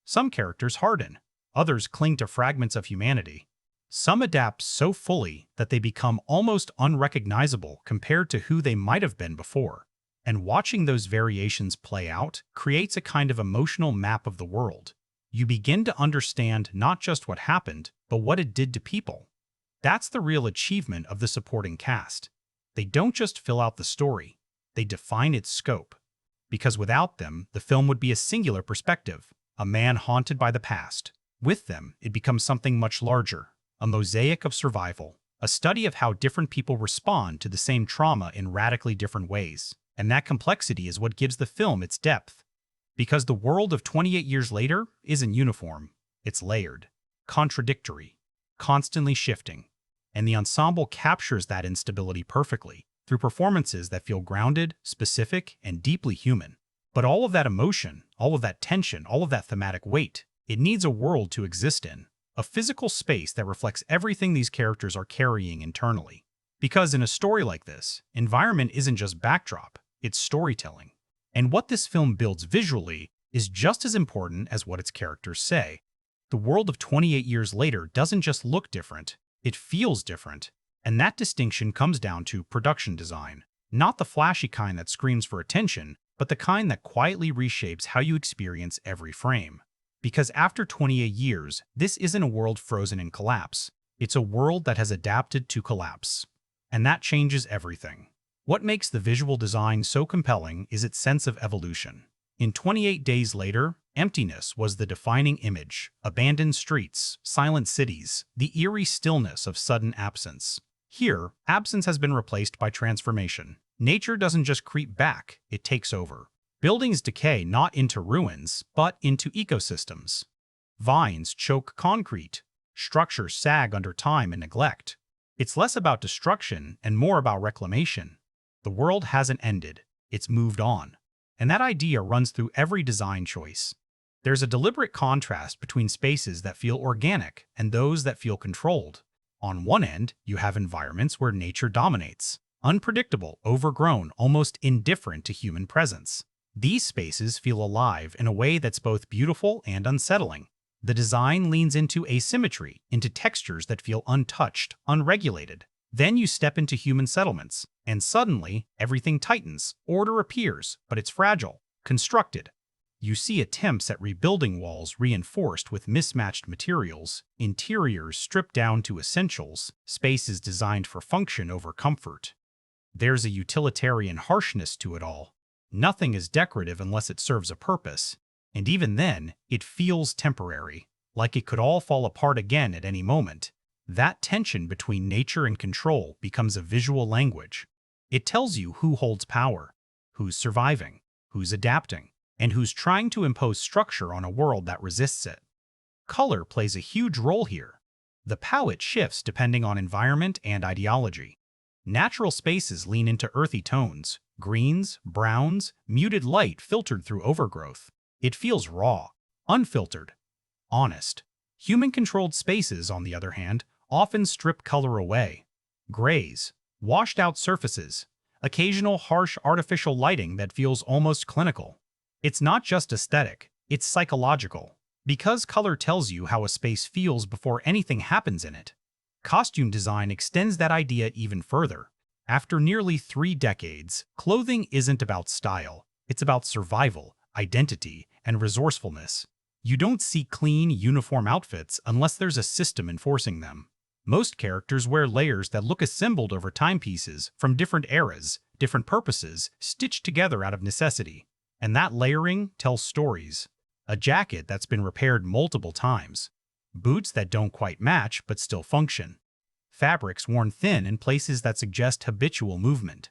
Some characters harden, others cling to fragments of humanity. Some adapt so fully that they become almost unrecognizable compared to who they might have been before. And watching those variations play out creates a kind of emotional map of the world. You begin to understand not just what happened, but what it did to people. That's the real achievement of the supporting cast. They don't just fill out the story, they define its scope. Because without them, the film would be a singular perspective, a man haunted by the past. With them, it becomes something much larger, a mosaic of survival, a study of how different people respond to the same trauma in radically different ways. And that complexity is what gives the film its depth. Because the world of 28 years later isn't uniform, it's layered, contradictory, constantly shifting. And the ensemble captures that instability perfectly through performances that feel grounded, specific, and deeply human. But all of that emotion, all of that tension, all of that thematic weight, it needs a world to exist in, a physical space that reflects everything these characters are carrying internally. Because in a story like this, environment isn't just backdrop, it's storytelling. And what this film builds visually is just as important as what its characters say. The world of 28 years later doesn't just look different, it feels different. And that distinction comes down to production design. Not the flashy kind that screams for attention, but the kind that quietly reshapes how you experience every frame. Because after 28 years, this isn't a world frozen in collapse. It's a world that has adapted to collapse. And that changes everything. What makes the visual design so compelling is its sense of evolution. In 28 Days Later, emptiness was the defining image. Abandoned streets, silent cities, the eerie stillness of sudden absence. Here, absence has been replaced by transformation. Nature doesn't just creep back, it takes over. Buildings decay not into ruins, but into ecosystems. Vines choke concrete. Structures sag under time and neglect. It's less about destruction and more about reclamation. The world hasn't ended, it's moved on. And that idea runs through every design choice. There's a deliberate contrast between spaces that feel organic and those that feel controlled. On one end, you have environments where nature dominates, unpredictable, overgrown, almost indifferent to human presence. These spaces feel alive in a way that's both beautiful and unsettling. The design leans into asymmetry, into textures that feel untouched, unregulated. Then you step into human settlements, and suddenly, everything tightens, order appears, but it's fragile, constructed. You see attempts at rebuilding walls reinforced with mismatched materials, interiors stripped down to essentials, spaces designed for function over comfort. There's a utilitarian harshness to it all. Nothing is decorative unless it serves a purpose, and even then, it feels temporary, like it could all fall apart again at any moment. That tension between nature and control becomes a visual language. It tells you who holds power, who's surviving, who's adapting, and who's trying to impose structure on a world that resists it. Color plays a huge role here. The palette shifts depending on environment and ideology. Natural spaces lean into earthy tones, greens, browns, muted light filtered through overgrowth. It feels raw, unfiltered, honest. Human-controlled spaces, on the other hand, often strip color away. Grays, washed-out surfaces, occasional harsh artificial lighting that feels almost clinical. It's not just aesthetic, it's psychological. Because color tells you how a space feels before anything happens in it. Costume design extends that idea even further. After nearly 3 decades, clothing isn't about style. It's about survival, identity, and resourcefulness. You don't see clean, uniform outfits unless there's a system enforcing them. Most characters wear layers that look assembled over timepieces from different eras, different purposes, stitched together out of necessity. And that layering tells stories. A jacket that's been repaired multiple times. Boots that don't quite match but still function. Fabrics worn thin in places that suggest habitual movement.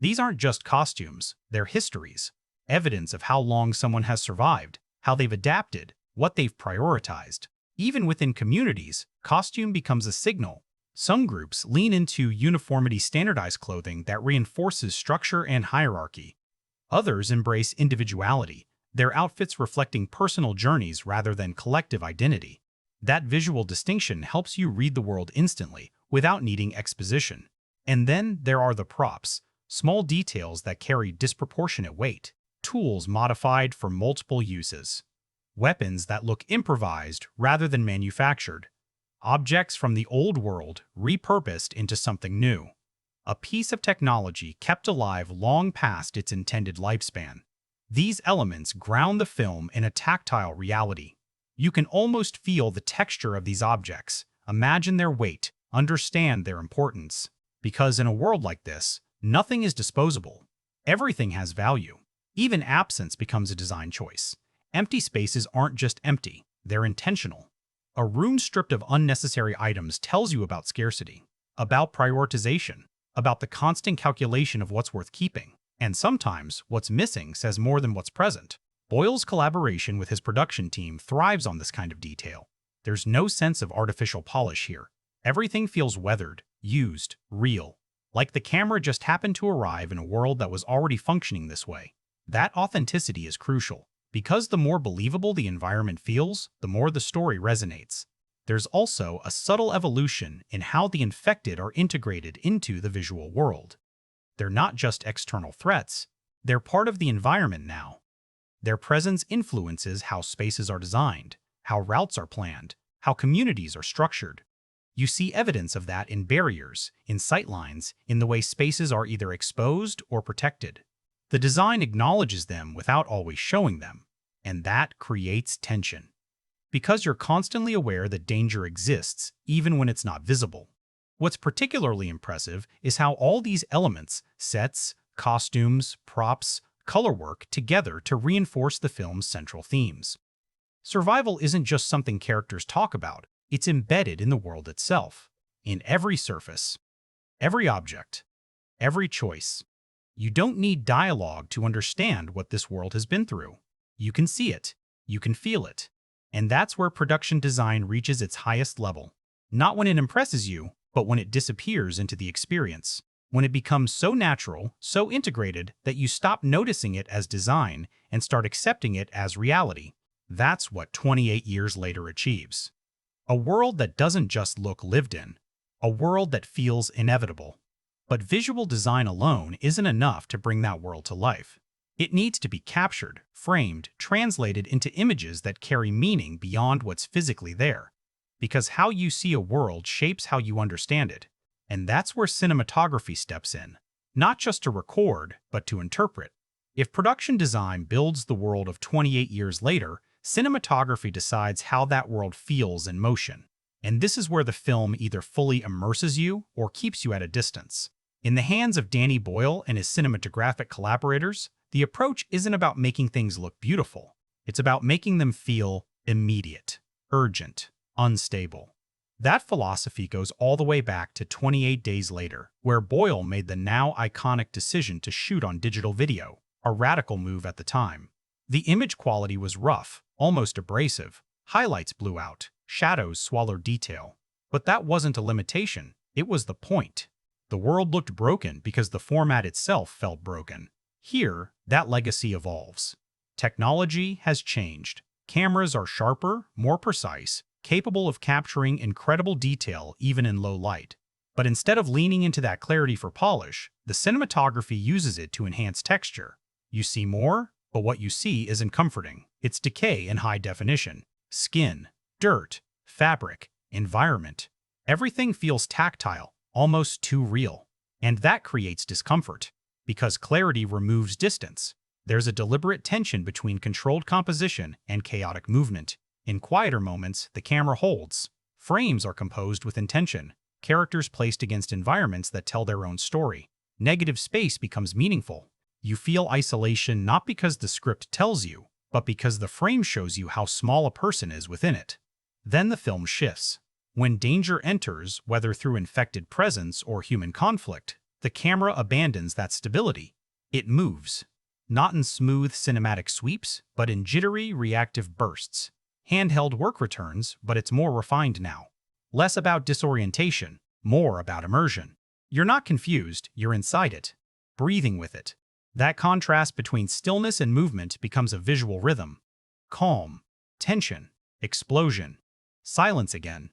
These aren't just costumes, they're histories. Evidence of how long someone has survived, how they've adapted, what they've prioritized. Even within communities, costume becomes a signal. Some groups lean into uniformity-standardized clothing that reinforces structure and hierarchy. Others embrace individuality, their outfits reflecting personal journeys rather than collective identity. That visual distinction helps you read the world instantly, without needing exposition. And then there are the props, small details that carry disproportionate weight. Tools modified for multiple uses. Weapons that look improvised rather than manufactured. Objects from the old world repurposed into something new. A piece of technology kept alive long past its intended lifespan. These elements ground the film in a tactile reality. You can almost feel the texture of these objects, imagine their weight, understand their importance. Because in a world like this, nothing is disposable. Everything has value. Even absence becomes a design choice. Empty spaces aren't just empty, they're intentional. A room stripped of unnecessary items tells you about scarcity, about prioritization, about the constant calculation of what's worth keeping. And sometimes, what's missing says more than what's present. Boyle's collaboration with his production team thrives on this kind of detail. There's no sense of artificial polish here. Everything feels weathered, used, real. Like the camera just happened to arrive in a world that was already functioning this way. That authenticity is crucial. Because the more believable the environment feels, the more the story resonates. There's also a subtle evolution in how the infected are integrated into the visual world. They're not just external threats, they're part of the environment now. Their presence influences how spaces are designed, how routes are planned, how communities are structured. You see evidence of that in barriers, in sightlines, in the way spaces are either exposed or protected. The design acknowledges them without always showing them, and that creates tension. Because you're constantly aware that danger exists, even when it's not visible. What's particularly impressive is how all these elements, sets, costumes, props, color work together to reinforce the film's central themes. Survival isn't just something characters talk about, it's embedded in the world itself. In every surface, every object, every choice. You don't need dialogue to understand what this world has been through. You can see it, you can feel it. And that's where production design reaches its highest level. Not when it impresses you, but when it disappears into the experience. When it becomes so natural, so integrated, that you stop noticing it as design and start accepting it as reality. That's what 28 years later achieves. A world that doesn't just look lived in. A world that feels inevitable. But visual design alone isn't enough to bring that world to life. It needs to be captured, framed, translated into images that carry meaning beyond what's physically there. Because how you see a world shapes how you understand it. And that's where cinematography steps in. Not just to record, but to interpret. If production design builds the world of 28 years later, cinematography decides how that world feels in motion. And this is where the film either fully immerses you or keeps you at a distance. In the hands of Danny Boyle and his cinematographic collaborators, the approach isn't about making things look beautiful. It's about making them feel immediate, urgent, unstable. That philosophy goes all the way back to 28 Days Later, where Boyle made the now iconic decision to shoot on digital video, a radical move at the time. The image quality was rough, almost abrasive. Highlights blew out, shadows swallowed detail. But that wasn't a limitation, it was the point. The world looked broken because the format itself felt broken. Here, that legacy evolves. Technology has changed. Cameras are sharper, more precise, capable of capturing incredible detail even in low light. But instead of leaning into that clarity for polish, the cinematography uses it to enhance texture. You see more, but what you see isn't comforting. It's decay in high definition. Skin, dirt, fabric, environment. Everything feels tactile, almost too real. And that creates discomfort. Because clarity removes distance. There's a deliberate tension between controlled composition and chaotic movement. In quieter moments, the camera holds. Frames are composed with intention, characters placed against environments that tell their own story. Negative space becomes meaningful. You feel isolation not because the script tells you, but because the frame shows you how small a person is within it. Then the film shifts. When danger enters, whether through infected presence or human conflict, the camera abandons that stability. It moves. Not in smooth cinematic sweeps, but in jittery, reactive bursts. Handheld work returns, but it's more refined now. Less about disorientation, more about immersion. You're not confused, you're inside it, breathing with it. That contrast between stillness and movement becomes a visual rhythm. Calm, tension, explosion, silence again.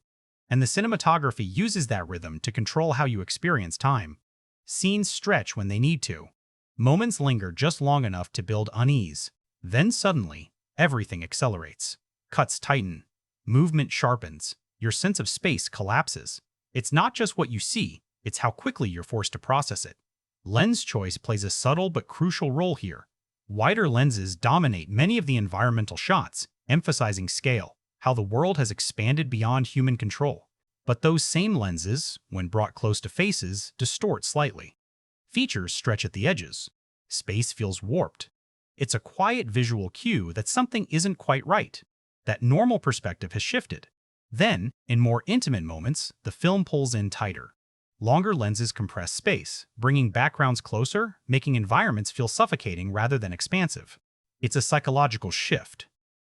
And the cinematography uses that rhythm to control how you experience time. Scenes stretch when they need to. Moments linger just long enough to build unease. Then suddenly, everything accelerates. Cuts tighten. Movement sharpens. Your sense of space collapses. It's not just what you see, it's how quickly you're forced to process it. Lens choice plays a subtle but crucial role here. Wider lenses dominate many of the environmental shots, emphasizing scale, how the world has expanded beyond human control. But those same lenses, when brought close to faces, distort slightly. Features stretch at the edges. Space feels warped. It's a quiet visual cue that something isn't quite right. That normal perspective has shifted. Then, in more intimate moments, the film pulls in tighter. Longer lenses compress space, bringing backgrounds closer, making environments feel suffocating rather than expansive. It's a psychological shift.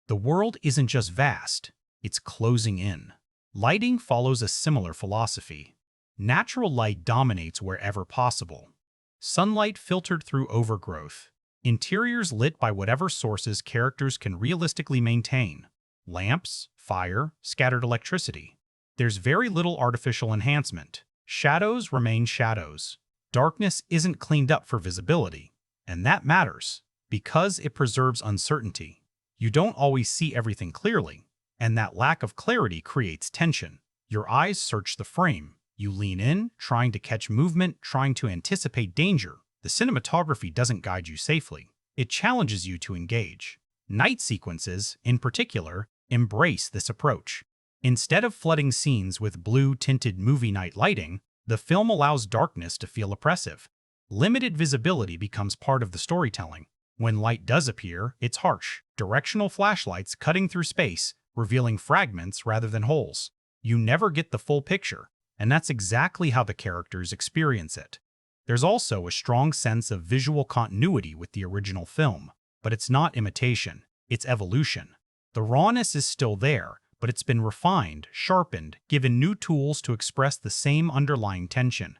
The world isn't just vast, it's closing in. Lighting follows a similar philosophy. Natural light dominates wherever possible. Sunlight filtered through overgrowth. Interiors lit by whatever sources characters can realistically maintain. Lamps, fire, scattered electricity. There's very little artificial enhancement. Shadows remain shadows. Darkness isn't cleaned up for visibility. And that matters, because it preserves uncertainty. You don't always see everything clearly, and that lack of clarity creates tension. Your eyes search the frame. You lean in, trying to catch movement, trying to anticipate danger. The cinematography doesn't guide you safely. It challenges you to engage. Night sequences, in particular, embrace this approach. Instead of flooding scenes with blue-tinted movie night lighting, the film allows darkness to feel oppressive. Limited visibility becomes part of the storytelling. When light does appear, it's harsh. Directional flashlights cutting through space, revealing fragments rather than wholes. You never get the full picture, and that's exactly how the characters experience it. There's also a strong sense of visual continuity with the original film, but it's not imitation, it's evolution. The rawness is still there, but it's been refined, sharpened, given new tools to express the same underlying tension.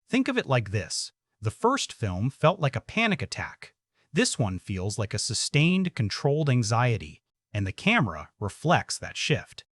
Think of it like this. The first film felt like a panic attack. This one feels like a sustained, controlled anxiety, and the camera reflects that shift.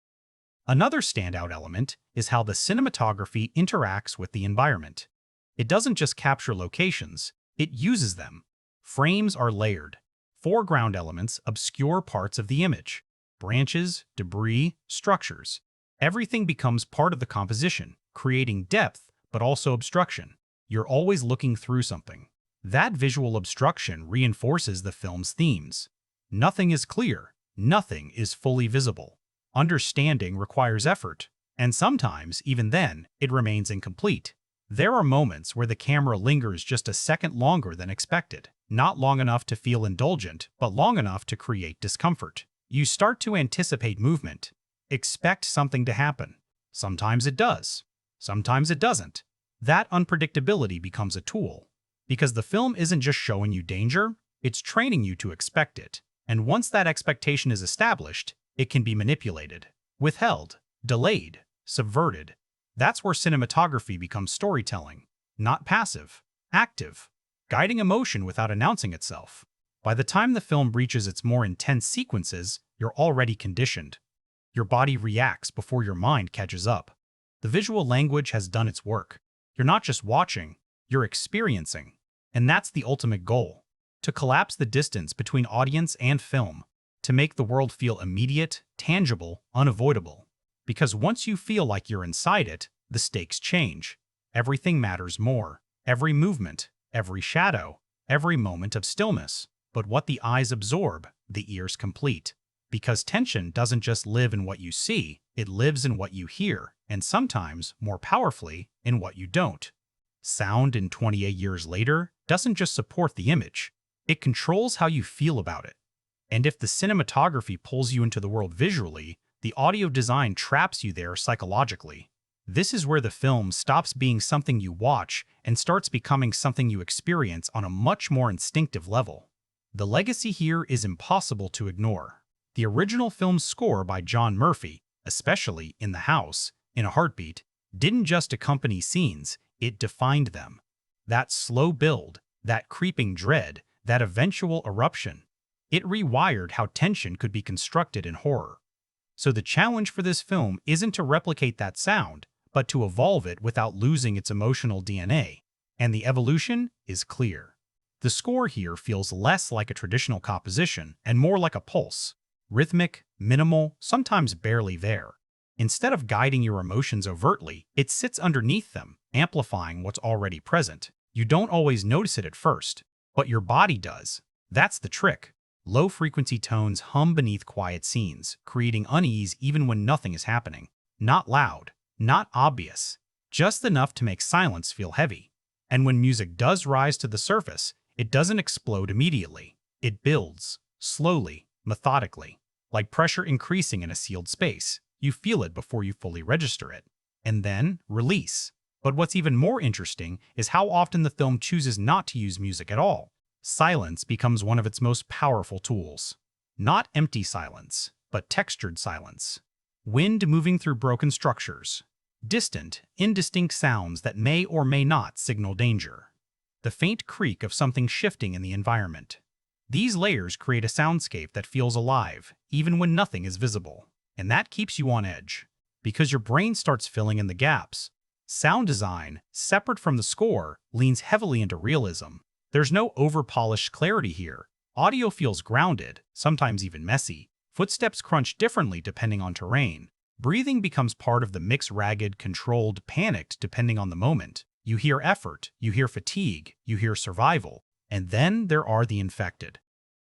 Another standout element is how the cinematography interacts with the environment. It doesn't just capture locations, it uses them. Frames are layered. Foreground elements obscure parts of the image. Branches, debris, structures. Everything becomes part of the composition, creating depth but also obstruction. You're always looking through something. That visual obstruction reinforces the film's themes. Nothing is clear, nothing is fully visible. Understanding requires effort, and sometimes, even then, it remains incomplete. There are moments where the camera lingers just a second longer than expected, not long enough to feel indulgent, but long enough to create discomfort. You start to anticipate movement, expect something to happen. Sometimes it does, sometimes it doesn't. That unpredictability becomes a tool, because the film isn't just showing you danger, it's training you to expect it. And once that expectation is established, it can be manipulated, withheld, delayed, subverted. That's where cinematography becomes storytelling, not passive, active, guiding emotion without announcing itself. By the time the film reaches its more intense sequences, you're already conditioned. Your body reacts before your mind catches up. The visual language has done its work. You're not just watching, you're experiencing. And that's the ultimate goal: to collapse the distance between audience and film, to make the world feel immediate, tangible, unavoidable. Because once you feel like you're inside it, the stakes change. Everything matters more. Every movement, every shadow, every moment of stillness. But what the eyes absorb, the ears complete. Because tension doesn't just live in what you see, it lives in what you hear, and sometimes, more powerfully, in what you don't. Sound in 28 years later doesn't just support the image, it controls how you feel about it. And if the cinematography pulls you into the world visually, the audio design traps you there psychologically. This is where the film stops being something you watch and starts becoming something you experience on a much more instinctive level. The legacy here is impossible to ignore. The original film's score by John Murphy, especially in The House, in a Heartbeat, didn't just accompany scenes, it defined them. That slow build, that creeping dread, that eventual eruption. It rewired how tension could be constructed in horror. So the challenge for this film isn't to replicate that sound, but to evolve it without losing its emotional DNA. And the evolution is clear. The score here feels less like a traditional composition and more like a pulse. Rhythmic, minimal, sometimes barely there. Instead of guiding your emotions overtly, it sits underneath them, amplifying what's already present. You don't always notice it at first, but your body does. That's the trick. Low-frequency tones hum beneath quiet scenes, creating unease even when nothing is happening. Not loud, not obvious, just enough to make silence feel heavy. And when music does rise to the surface, it doesn't explode immediately. It builds, slowly, methodically, like pressure increasing in a sealed space. You feel it before you fully register it. And then, release. But what's even more interesting is how often the film chooses not to use music at all. Silence becomes one of its most powerful tools. Not empty silence, but textured silence. Wind moving through broken structures. Distant, indistinct sounds that may or may not signal danger. The faint creak of something shifting in the environment. These layers create a soundscape that feels alive, even when nothing is visible. And that keeps you on edge, because your brain starts filling in the gaps. Sound design, separate from the score, leans heavily into realism. There's no over-polished clarity here. Audio feels grounded, sometimes even messy. Footsteps crunch differently depending on terrain. Breathing becomes part of the mix: ragged, controlled, panicked depending on the moment. You hear effort, you hear fatigue, you hear survival. And then there are the infected.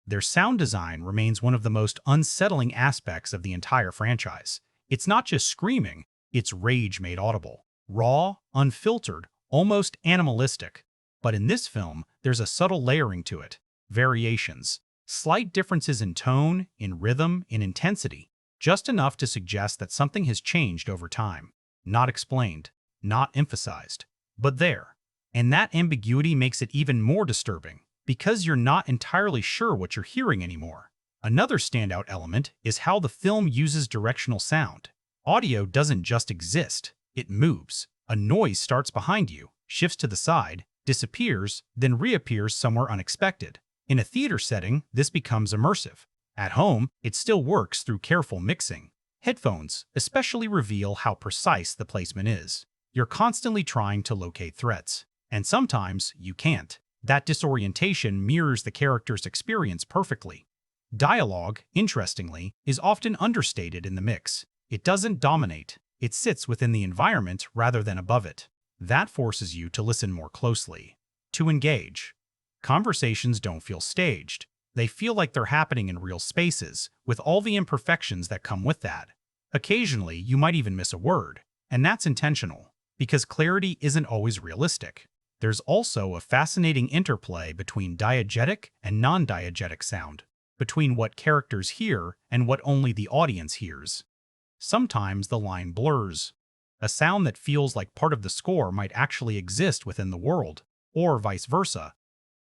Their sound design remains one of the most unsettling aspects of the entire franchise. It's not just screaming, it's rage made audible. Raw, unfiltered, almost animalistic. But in this film, there's a subtle layering to it. Variations. Slight differences in tone, in rhythm, in intensity. Just enough to suggest that something has changed over time. Not explained, not emphasized, but there. And that ambiguity makes it even more disturbing, because you're not entirely sure what you're hearing anymore. Another standout element is how the film uses directional sound. Audio doesn't just exist, it moves. A noise starts behind you, shifts to the side, disappears, then reappears somewhere unexpected. In a theater setting, this becomes immersive. At home, it still works through careful mixing. Headphones especially reveal how precise the placement is. You're constantly trying to locate threats, and sometimes you can't. That disorientation mirrors the character's experience perfectly. Dialogue, interestingly, is often understated in the mix. It doesn't dominate. It sits within the environment rather than above it. That forces you to listen more closely, to engage. Conversations don't feel staged. They feel like they're happening in real spaces, with all the imperfections that come with that. Occasionally, you might even miss a word, and that's intentional. because clarity isn't always realistic. There's also a fascinating interplay between diegetic and non-diegetic sound, between what characters hear and what only the audience hears. Sometimes the line blurs. A sound that feels like part of the score might actually exist within the world, or vice versa.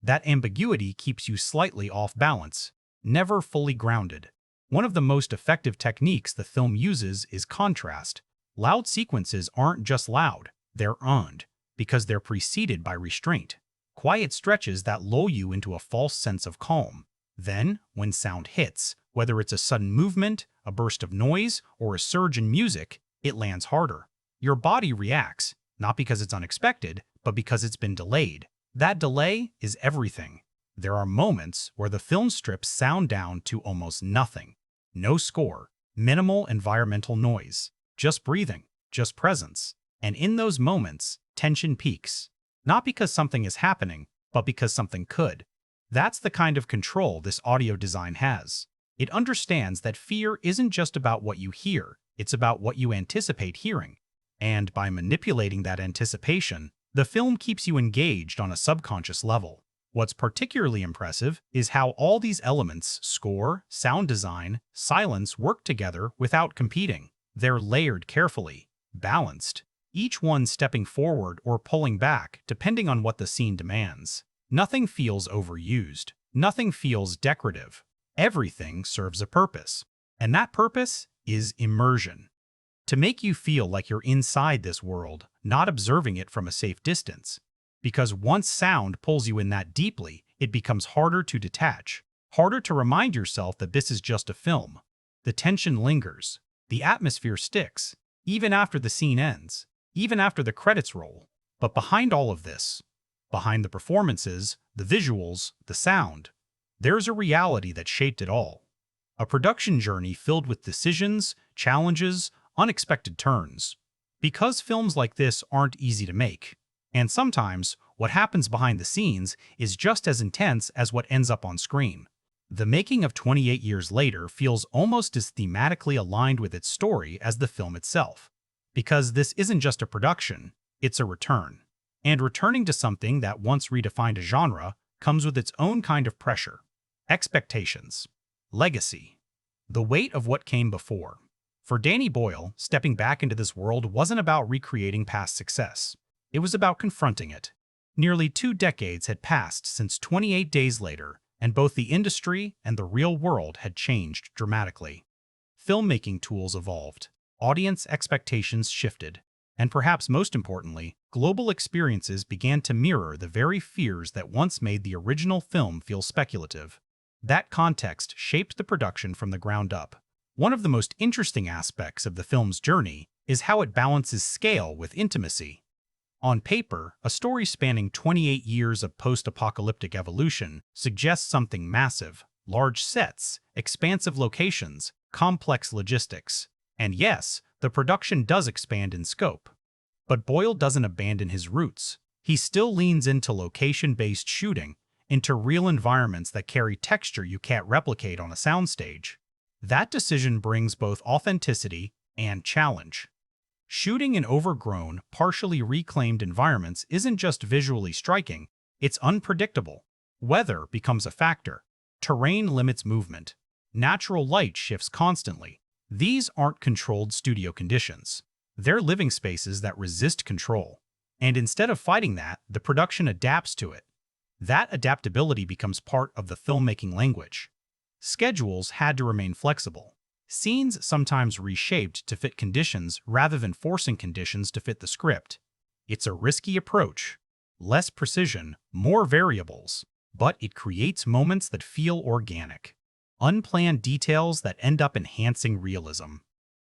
That ambiguity keeps you slightly off balance, never fully grounded. One of the most effective techniques the film uses is contrast. Loud sequences aren't just loud, they're earned, because they're preceded by restraint. Quiet stretches that lull you into a false sense of calm. Then, when sound hits, whether it's a sudden movement, a burst of noise, or a surge in music, it lands harder. Your body reacts, not because it's unexpected, but because it's been delayed. That delay is everything. There are moments where the film strips sound down to almost nothing. No score, minimal environmental noise, just breathing, just presence. And in those moments, tension peaks. Not because something is happening, but because something could. That's the kind of control this audio design has. It understands that fear isn't just about what you hear, it's about what you anticipate hearing. And by manipulating that anticipation, the film keeps you engaged on a subconscious level. What's particularly impressive is how all these elements, score, sound design, silence, work together without competing. They're layered carefully, balanced, each one stepping forward or pulling back depending on what the scene demands. Nothing feels overused. Nothing feels decorative. Everything serves a purpose. And that purpose is immersion. To make you feel like you're inside this world, not observing it from a safe distance. Because once sound pulls you in that deeply, it becomes harder to detach, harder to remind yourself that this is just a film. The tension lingers. The atmosphere sticks, even after the scene ends, even after the credits roll. But behind all of this, behind the performances, the visuals, the sound, there's a reality that shaped it all. A production journey filled with decisions, challenges, unexpected turns. Because films like this aren't easy to make. And sometimes, what happens behind the scenes is just as intense as what ends up on screen. The making of 28 Years Later feels almost as thematically aligned with its story as the film itself. Because this isn't just a production, it's a return. And returning to something that once redefined a genre comes with its own kind of pressure. Expectations. Legacy. The weight of what came before. For Danny Boyle, stepping back into this world wasn't about recreating past success. It was about confronting it. Nearly 2 decades had passed since 28 Days Later, and both the industry and the real world had changed dramatically. Filmmaking tools evolved, audience expectations shifted, and perhaps most importantly, global experiences began to mirror the very fears that once made the original film feel speculative. That context shaped the production from the ground up. One of the most interesting aspects of the film's journey is how it balances scale with intimacy. On paper, a story spanning 28 years of post-apocalyptic evolution suggests something massive: large sets, expansive locations, complex logistics. And yes, the production does expand in scope. But Boyle doesn't abandon his roots. He still leans into location-based shooting, into real environments that carry texture you can't replicate on a soundstage. That decision brings both authenticity and challenge. Shooting in overgrown, partially reclaimed environments isn't just visually striking, it's unpredictable. Weather becomes a factor. Terrain limits movement. Natural light shifts constantly. These aren't controlled studio conditions. They're living spaces that resist control. And instead of fighting that, the production adapts to it. That adaptability becomes part of the filmmaking language. Schedules had to remain flexible. Scenes sometimes reshaped to fit conditions rather than forcing conditions to fit the script. It's a risky approach. Less precision, more variables. But it creates moments that feel organic. Unplanned details that end up enhancing realism.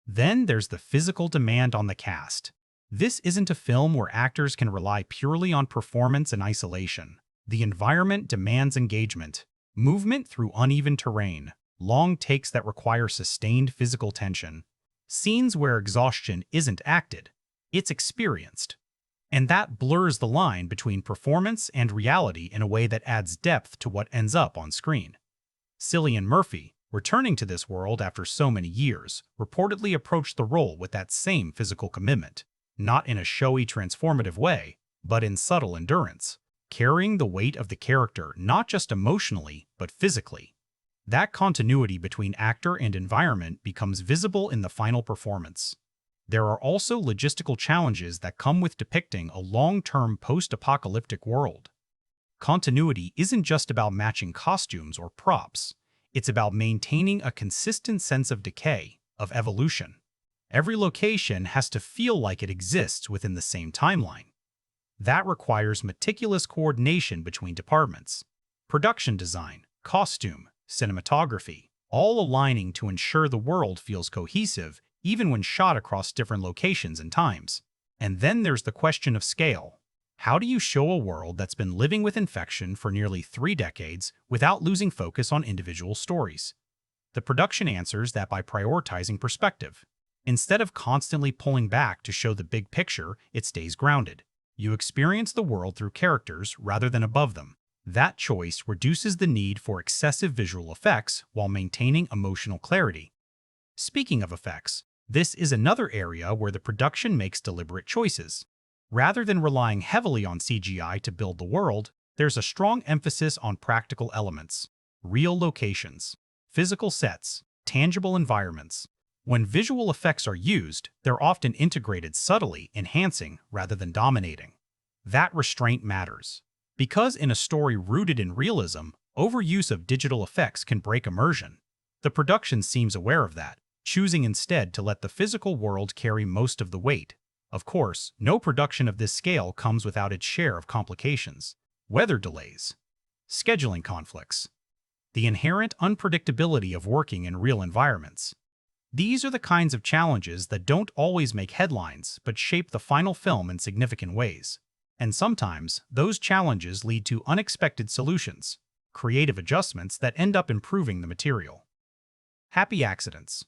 Then there's the physical demand on the cast. This isn't a film where actors can rely purely on performance and isolation. The environment demands engagement. Movement through uneven terrain. Long takes that require sustained physical tension. Scenes where exhaustion isn't acted, it's experienced. And that blurs the line between performance and reality in a way that adds depth to what ends up on screen. Cillian Murphy, returning to this world after so many years, reportedly approached the role with that same physical commitment. not in a showy, transformative way, but in subtle endurance, carrying the weight of the character not just emotionally, but physically. That continuity between actor and environment becomes visible in the final performance. There are also logistical challenges that come with depicting a long-term post-apocalyptic world. Continuity isn't just about matching costumes or props. It's about maintaining a consistent sense of decay, of evolution. Every location has to feel like it exists within the same timeline. That requires meticulous coordination between departments. Production design, costume, cinematography, all aligning to ensure the world feels cohesive even when shot across different locations and times. And then there's the question of scale. How do you show a world that's been living with infection for nearly 3 decades without losing focus on individual stories? The production answers that by prioritizing perspective. Instead of constantly pulling back to show the big picture, it stays grounded. You experience the world through characters rather than above them. That choice reduces the need for excessive visual effects while maintaining emotional clarity. Speaking of effects, this is another area where the production makes deliberate choices. Rather than relying heavily on CGI to build the world, there's a strong emphasis on practical elements, real locations, physical sets, tangible environments. When visual effects are used, they're often integrated subtly, enhancing rather than dominating. That restraint matters. Because in a story rooted in realism, overuse of digital effects can break immersion. The production seems aware of that, choosing instead to let the physical world carry most of the weight. Of course, no production of this scale comes without its share of complications. Weather delays, scheduling conflicts, the inherent unpredictability of working in real environments. These are the kinds of challenges that don't always make headlines but shape the final film in significant ways. And sometimes, those challenges lead to unexpected solutions, creative adjustments that end up improving the material. Happy accidents.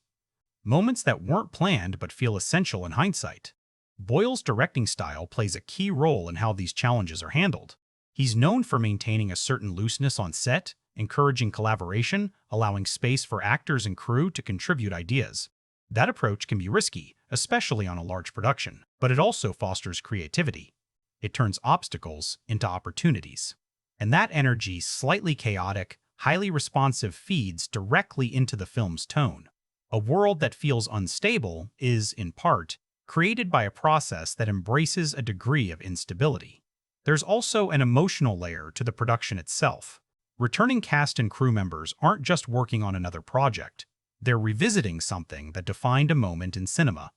Moments that weren't planned but feel essential in hindsight. Boyle's directing style plays a key role in how these challenges are handled. He's known for maintaining a certain looseness on set, encouraging collaboration, allowing space for actors and crew to contribute ideas. That approach can be risky, especially on a large production, but it also fosters creativity. It turns obstacles into opportunities. And that energy, slightly chaotic, highly responsive, feeds directly into the film's tone. A world that feels unstable is, in part, created by a process that embraces a degree of instability. There's also an emotional layer to the production itself. Returning cast and crew members aren't just working on another project. They're revisiting something that defined a moment in cinema.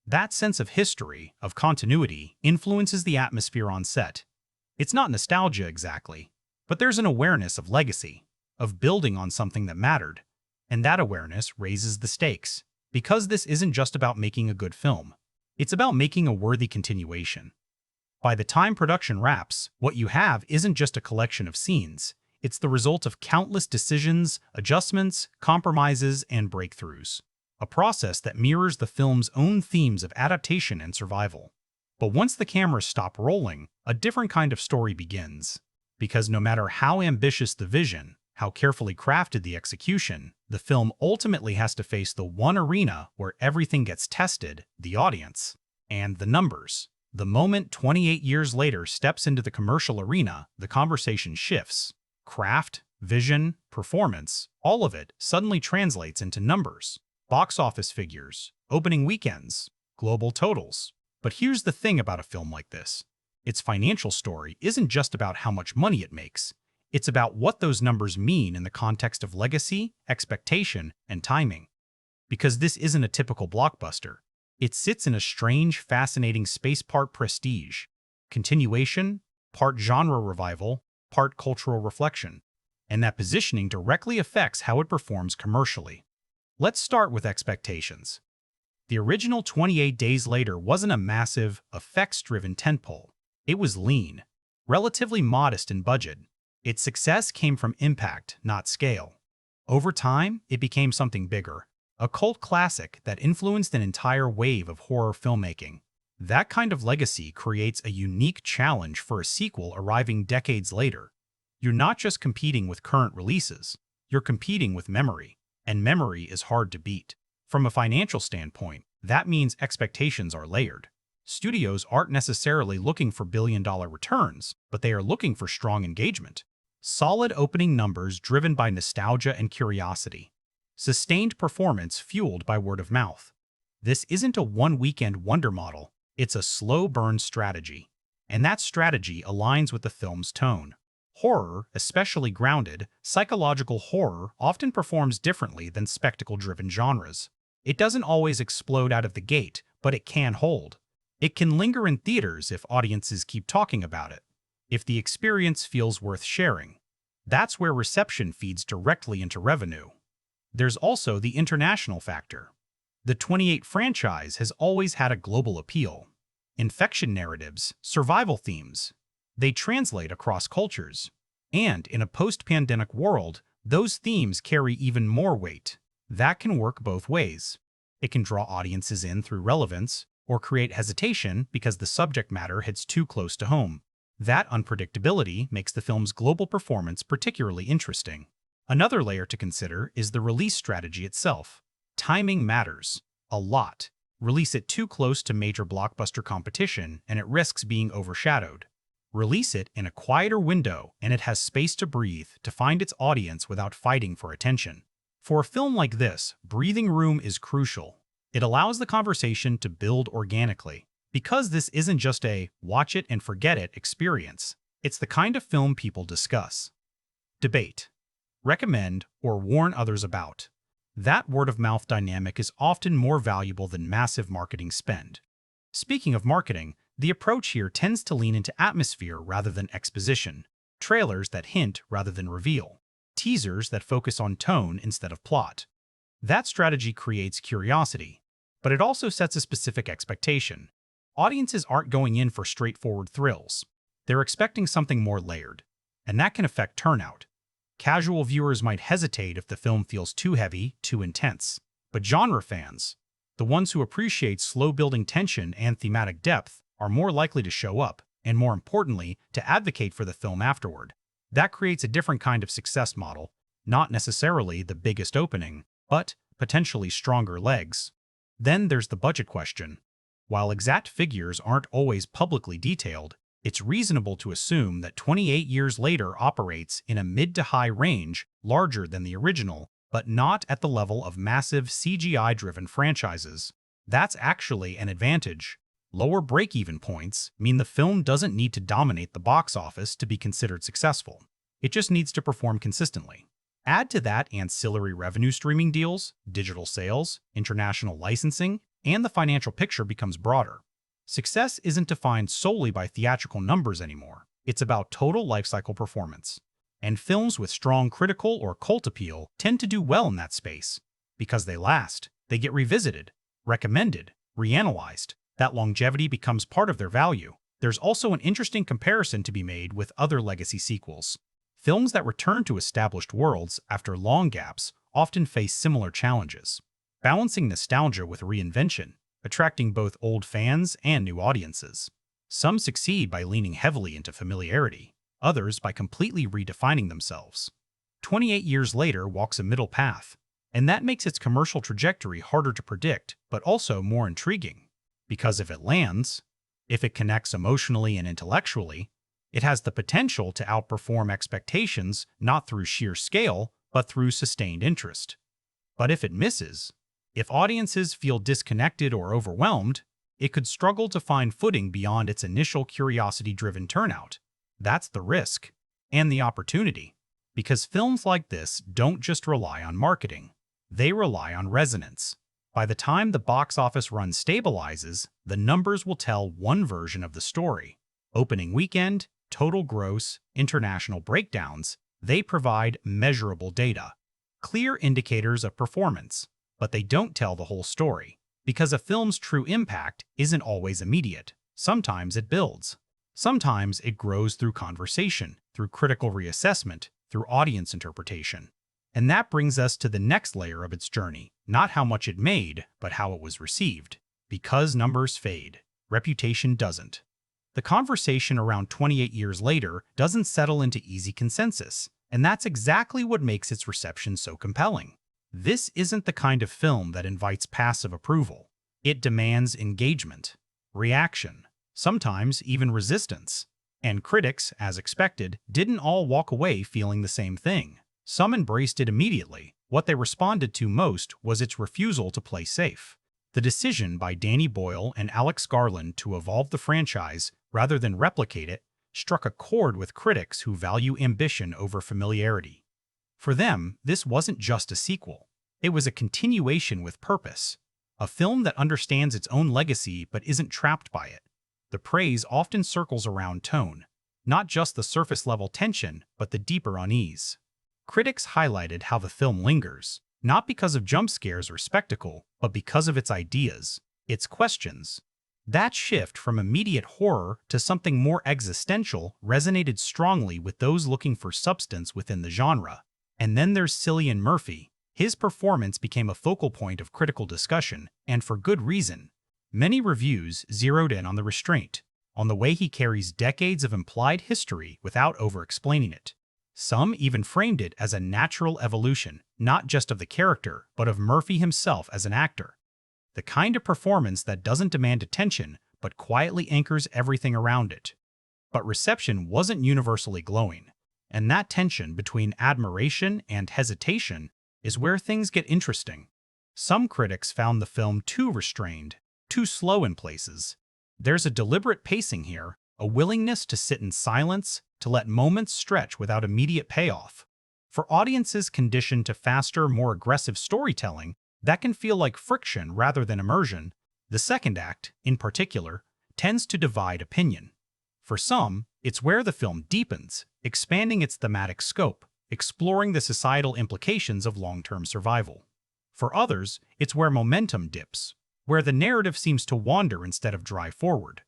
That sense of history, of continuity, influences the atmosphere on set. It's not nostalgia exactly, but there's an awareness of legacy, of building on something that mattered. And that awareness raises the stakes, because this isn't just about making a good film. It's about making a worthy continuation. By the time production wraps, what you have isn't just a collection of scenes. It's the result of countless decisions, adjustments, compromises, and breakthroughs. A process that mirrors the film's own themes of adaptation and survival. But once the cameras stop rolling, a different kind of story begins. Because no matter how ambitious the vision, how carefully crafted the execution, the film ultimately has to face the one arena where everything gets tested, the audience, and the numbers. The moment 28 years later steps into the commercial arena, the conversation shifts. Craft, vision, performance, all of it suddenly translates into numbers. Box office figures, opening weekends, global totals. But here's the thing about a film like this. Its financial story isn't just about how much money it makes. It's about what those numbers mean in the context of legacy, expectation, and timing. Because this isn't a typical blockbuster. It sits in a strange, fascinating space, part prestige, continuation, part genre revival, part cultural reflection. And that positioning directly affects how it performs commercially. Let's start with expectations. The original 28 Days Later wasn't a massive, effects-driven tentpole. It was lean, relatively modest in budget. Its success came from impact, not scale. Over time, it became something bigger, a cult classic that influenced an entire wave of horror filmmaking. That kind of legacy creates a unique challenge for a sequel arriving decades later. You're not just competing with current releases, you're competing with memory. And memory is hard to beat. From a financial standpoint, that means expectations are layered. Studios aren't necessarily looking for billion-dollar returns, but they are looking for strong engagement. Solid opening numbers driven by nostalgia and curiosity. Sustained performance fueled by word of mouth. This isn't a one-weekend wonder model, it's a slow-burn strategy. And that strategy aligns with the film's tone. Horror, especially grounded, psychological horror, often performs differently than spectacle-driven genres. It doesn't always explode out of the gate, but it can hold. It can linger in theaters if audiences keep talking about it, if the experience feels worth sharing. That's where reception feeds directly into revenue. There's also the international factor. The 28 franchise has always had a global appeal. Infection narratives, survival themes. They translate across cultures. And in a post-pandemic world, those themes carry even more weight. That can work both ways. It can draw audiences in through relevance, or create hesitation because the subject matter hits too close to home. That unpredictability makes the film's global performance particularly interesting. Another layer to consider is the release strategy itself. Timing matters. A lot. Release it too close to major blockbuster competition and it risks being overshadowed. Release it in a quieter window and it has space to breathe to find its audience without fighting for attention. For a film like this, breathing room is crucial. It allows the conversation to build organically. Because this isn't just a watch it and forget it experience, it's the kind of film people discuss, debate, recommend, or warn others about. That word-of-mouth dynamic is often more valuable than massive marketing spend. Speaking of marketing, the approach here tends to lean into atmosphere rather than exposition, trailers that hint rather than reveal, teasers that focus on tone instead of plot. That strategy creates curiosity, but it also sets a specific expectation. Audiences aren't going in for straightforward thrills. They're expecting something more layered, and that can affect turnout. Casual viewers might hesitate if the film feels too heavy, too intense. But genre fans, the ones who appreciate slow-building tension and thematic depth, are more likely to show up, and more importantly, to advocate for the film afterward. That creates a different kind of success model, not necessarily the biggest opening, but potentially stronger legs. Then there's the budget question. While exact figures aren't always publicly detailed, it's reasonable to assume that 28 years later operates in a mid to high range, larger than the original, but not at the level of massive CGI-driven franchises. That's actually an advantage. Lower break-even points mean the film doesn't need to dominate the box office to be considered successful. It just needs to perform consistently. Add to that ancillary revenue streaming deals, digital sales, international licensing, and the financial picture becomes broader. Success isn't defined solely by theatrical numbers anymore. It's about total lifecycle performance. And films with strong critical or cult appeal tend to do well in that space. Because they last, they get revisited, recommended, reanalyzed. That longevity becomes part of their value. There's also an interesting comparison to be made with other legacy sequels. Films that return to established worlds after long gaps often face similar challenges. Balancing nostalgia with reinvention, attracting both old fans and new audiences. Some succeed by leaning heavily into familiarity, others by completely redefining themselves. 28 years later walks a middle path, and that makes its commercial trajectory harder to predict, but also more intriguing. Because if it lands, if it connects emotionally and intellectually, it has the potential to outperform expectations not through sheer scale, but through sustained interest. But if it misses, if audiences feel disconnected or overwhelmed, it could struggle to find footing beyond its initial curiosity-driven turnout. That's the risk, and the opportunity. Because films like this don't just rely on marketing, they rely on resonance. By the time the box office run stabilizes, the numbers will tell one version of the story. Opening weekend, total gross, international breakdowns, they provide measurable data. Clear indicators of performance. But they don't tell the whole story, because a film's true impact isn't always immediate. Sometimes it builds. Sometimes it grows through conversation, through critical reassessment, through audience interpretation. And that brings us to the next layer of its journey, not how much it made, but how it was received. Because numbers fade, reputation doesn't. The conversation around 28 years later doesn't settle into easy consensus, and that's exactly what makes its reception so compelling. This isn't the kind of film that invites passive approval. It demands engagement. reaction, sometimes even resistance. And critics, as expected, didn't all walk away feeling the same thing. Some embraced it immediately. What they responded to most was its refusal to play safe. The decision by Danny Boyle and Alex Garland to evolve the franchise rather than replicate it struck a chord with critics who value ambition over familiarity. For them, this wasn't just a sequel. It was a continuation with purpose, a film that understands its own legacy but isn't trapped by it. The praise often circles around tone, not just the surface-level tension, but the deeper unease. Critics highlighted how the film lingers, not because of jump scares or spectacle, but because of its ideas, its questions. That shift from immediate horror to something more existential resonated strongly with those looking for substance within the genre. And then there's Cillian Murphy. His performance became a focal point of critical discussion, and for good reason. Many reviews zeroed in on the restraint, on the way he carries decades of implied history without over-explaining it. Some even framed it as a natural evolution, not just of the character, but of Murphy himself as an actor. The kind of performance that doesn't demand attention, but quietly anchors everything around it. But reception wasn't universally glowing, and that tension between admiration and hesitation is where things get interesting. Some critics found the film too restrained, too slow in places. There's a deliberate pacing here, a willingness to sit in silence, to let moments stretch without immediate payoff. For audiences conditioned to faster, more aggressive storytelling, that can feel like friction rather than immersion. The second act, in particular, tends to divide opinion. For some, it's where the film deepens, expanding its thematic scope, exploring the societal implications of long-term survival. For others, it's where momentum dips, where the narrative seems to wander instead of drive forward.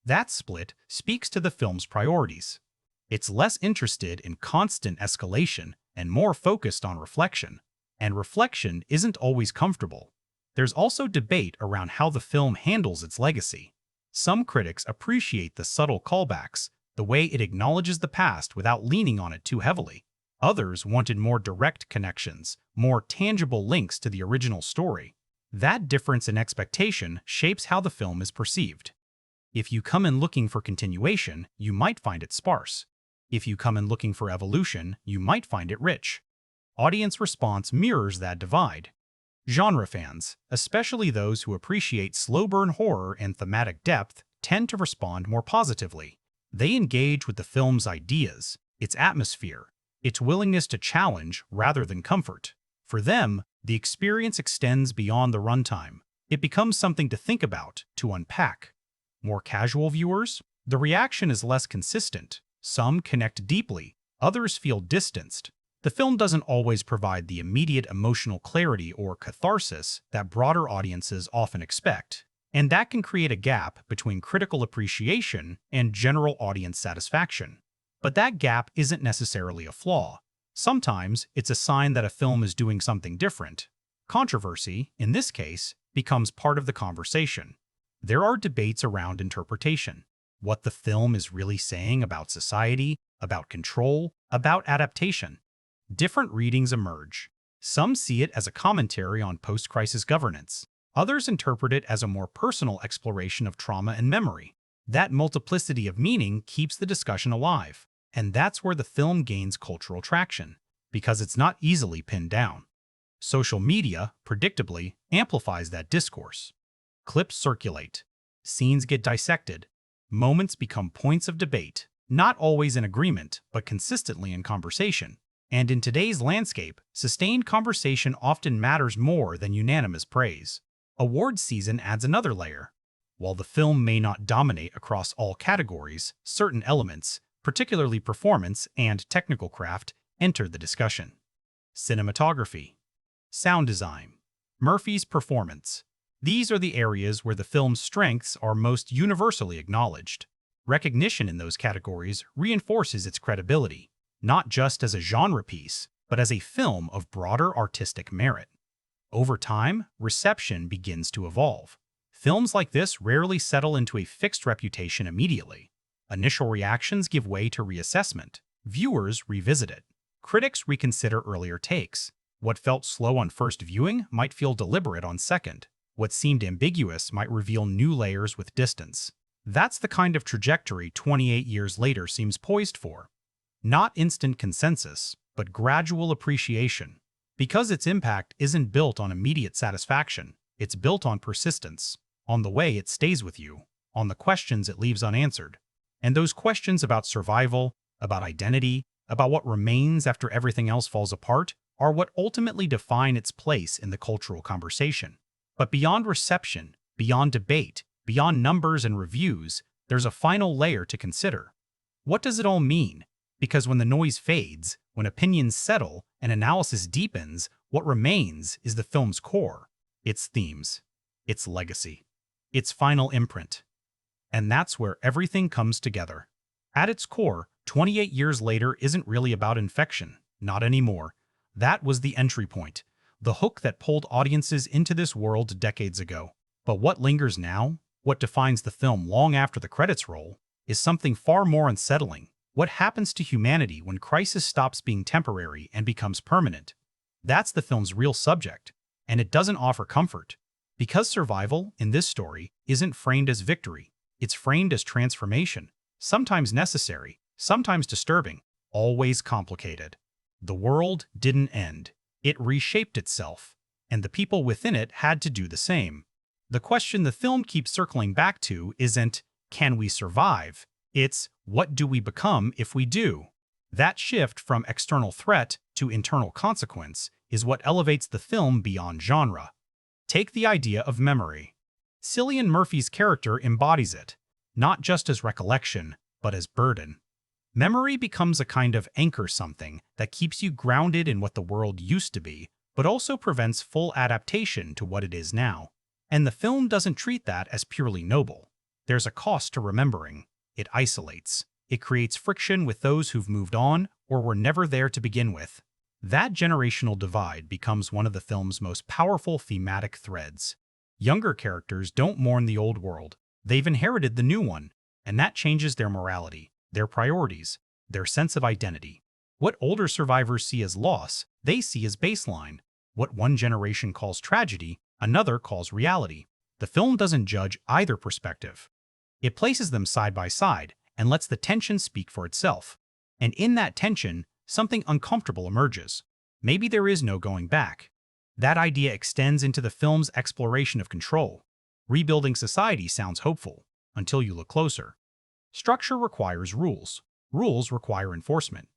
That split speaks to the film's priorities. It's less interested in constant escalation and more focused on reflection. And reflection isn't always comfortable. There's also debate around how the film handles its legacy. Some critics appreciate the subtle callbacks, the way it acknowledges the past without leaning on it too heavily. Others wanted more direct connections, more tangible links to the original story. That difference in expectation shapes how the film is perceived. If you come in looking for continuation, you might find it sparse. If you come in looking for evolution, you might find it rich. Audience response mirrors that divide. Genre fans, especially those who appreciate slow-burn horror and thematic depth, tend to respond more positively. They engage with the film's ideas, its atmosphere, its willingness to challenge rather than comfort. For them, the experience extends beyond the runtime. It becomes something to think about, to unpack. More casual viewers? The reaction is less consistent. Some connect deeply, others feel distanced. The film doesn't always provide the immediate emotional clarity or catharsis that broader audiences often expect, and that can create a gap between critical appreciation and general audience satisfaction. But that gap isn't necessarily a flaw. Sometimes it's a sign that a film is doing something different. Controversy, in this case, becomes part of the conversation. There are debates around interpretation, what the film is really saying about society, about control, about adaptation. Different readings emerge. Some see it as a commentary on post-crisis governance. Others interpret it as a more personal exploration of trauma and memory. That multiplicity of meaning keeps the discussion alive. And that's where the film gains cultural traction, because it's not easily pinned down. Social media, predictably, amplifies that discourse. Clips circulate. Scenes get dissected. Moments become points of debate, not always in agreement, but consistently in conversation. And in today's landscape, sustained conversation often matters more than unanimous praise. Awards season adds another layer. While the film may not dominate across all categories, certain elements, particularly performance and technical craft, enter the discussion. Cinematography, sound design, Murphy's performance. These are the areas where the film's strengths are most universally acknowledged. Recognition in those categories reinforces its credibility, not just as a genre piece, but as a film of broader artistic merit. Over time, reception begins to evolve. Films like this rarely settle into a fixed reputation immediately. Initial reactions give way to reassessment. Viewers revisit it. Critics reconsider earlier takes. What felt slow on first viewing might feel deliberate on second. What seemed ambiguous might reveal new layers with distance. That's the kind of trajectory 28 years later seems poised for. Not instant consensus, but gradual appreciation. Because its impact isn't built on immediate satisfaction, it's built on persistence, on the way it stays with you, on the questions it leaves unanswered. And those questions about survival, about identity, about what remains after everything else falls apart, are what ultimately define its place in the cultural conversation. But beyond reception, beyond debate, beyond numbers and reviews, there's a final layer to consider. What does it all mean? Because when the noise fades, when opinions settle and analysis deepens, what remains is the film's core, its themes, its legacy, its final imprint. And that's where everything comes together. At its core, 28 years later isn't really about infection. Not anymore. That was the entry point, the hook that pulled audiences into this world decades ago. But what lingers now, what defines the film long after the credits roll, is something far more unsettling. What happens to humanity when crisis stops being temporary and becomes permanent? That's the film's real subject, and it doesn't offer comfort. Because survival, in this story, isn't framed as victory. It's framed as transformation, sometimes necessary, sometimes disturbing, always complicated. The world didn't end. It reshaped itself, and the people within it had to do the same. The question the film keeps circling back to isn't, can we survive? It's, what do we become if we do? That shift from external threat to internal consequence is what elevates the film beyond genre. Take the idea of memory. Cillian Murphy's character embodies it, not just as recollection, but as burden. Memory becomes a kind of anchor, something that keeps you grounded in what the world used to be, but also prevents full adaptation to what it is now. And the film doesn't treat that as purely noble. There's a cost to remembering. It isolates. It creates friction with those who've moved on or were never there to begin with. That generational divide becomes one of the film's most powerful thematic threads. Younger characters don't mourn the old world. They've inherited the new one, and that changes their morality, their priorities, their sense of identity. What older survivors see as loss, they see as baseline. What one generation calls tragedy, another calls reality. The film doesn't judge either perspective. It places them side by side and lets the tension speak for itself. And in that tension, something uncomfortable emerges. Maybe there is no going back. That idea extends into the film's exploration of control. Rebuilding society sounds hopeful, until you look closer. Structure requires rules. Rules require enforcement.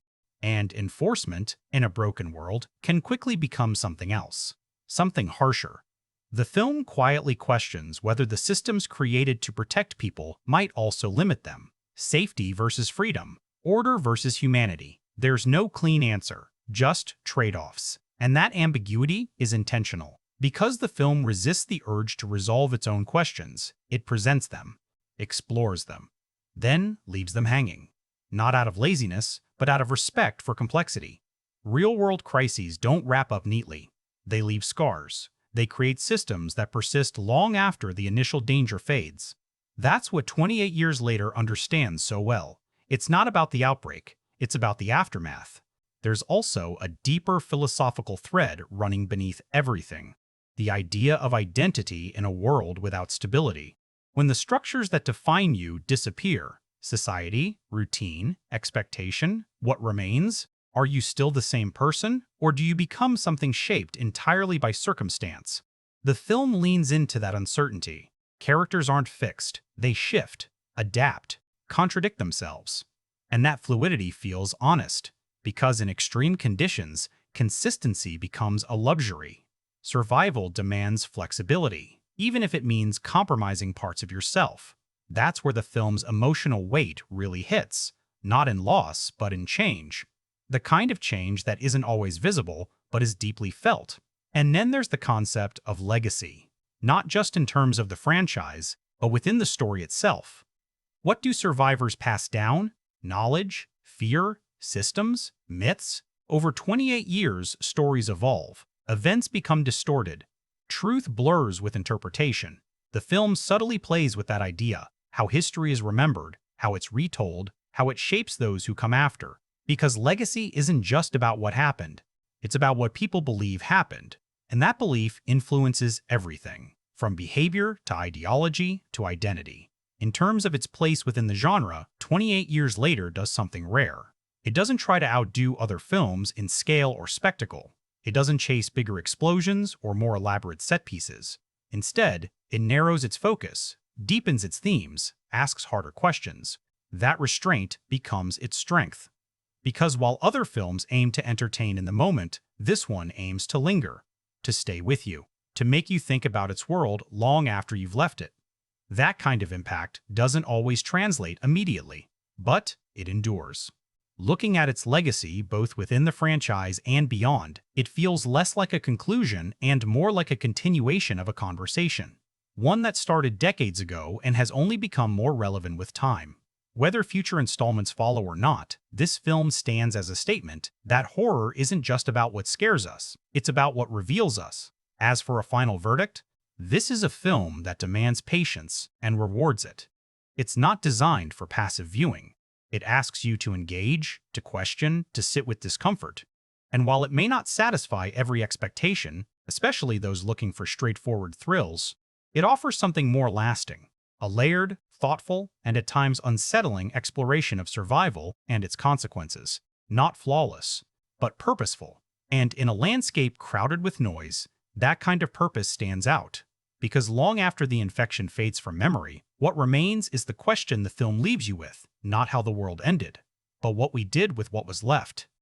And enforcement, in a broken world, can quickly become something else. Something harsher. The film quietly questions whether the systems created to protect people might also limit them. Safety versus freedom. Order versus humanity. There's no clean answer, just trade-offs. And that ambiguity is intentional. Because the film resists the urge to resolve its own questions, it presents them, explores them, then leaves them hanging. Not out of laziness, but out of respect for complexity. Real-world crises don't wrap up neatly. They leave scars. They create systems that persist long after the initial danger fades. That's what 28 years later understands so well. It's not about the outbreak. It's about the aftermath. There's also a deeper philosophical thread running beneath everything. The idea of identity in a world without stability. When the structures that define you disappear, society, routine, expectation, what remains? Are you still the same person, or do you become something shaped entirely by circumstance? The film leans into that uncertainty. Characters aren't fixed. They shift, adapt, contradict themselves. And that fluidity feels honest, because in extreme conditions, consistency becomes a luxury. Survival demands flexibility, even if it means compromising parts of yourself. That's where the film's emotional weight really hits, not in loss, but in change. The kind of change that isn't always visible, but is deeply felt. And then there's the concept of legacy, not just in terms of the franchise, but within the story itself. What do survivors pass down? Knowledge, fear, systems, myths? Over 28 years, stories evolve. Events become distorted. Truth blurs with interpretation. The film subtly plays with that idea, how history is remembered, how it's retold, how it shapes those who come after. Because legacy isn't just about what happened. It's about what people believe happened. And that belief influences everything, from behavior to ideology to identity. In terms of its place within the genre, 28 years later does something rare. It doesn't try to outdo other films in scale or spectacle. It doesn't chase bigger explosions or more elaborate set pieces. Instead, it narrows its focus, deepens its themes, asks harder questions. That restraint becomes its strength. Because while other films aim to entertain in the moment, this one aims to linger, to stay with you, to make you think about its world long after you've left it. That kind of impact doesn't always translate immediately, but it endures. Looking at its legacy both within the franchise and beyond, it feels less like a conclusion and more like a continuation of a conversation. One that started decades ago and has only become more relevant with time. Whether future installments follow or not, this film stands as a statement that horror isn't just about what scares us, it's about what reveals us. As for a final verdict, this is a film that demands patience and rewards it. It's not designed for passive viewing. It asks you to engage, to question, to sit with discomfort. And while it may not satisfy every expectation, especially those looking for straightforward thrills, it offers something more lasting, a layered, thoughtful, and at times unsettling exploration of survival and its consequences. Not flawless, but purposeful. And in a landscape crowded with noise, that kind of purpose stands out. Because long after the infection fades from memory, what remains is the question the film leaves you with, not how the world ended, but what we did with what was left.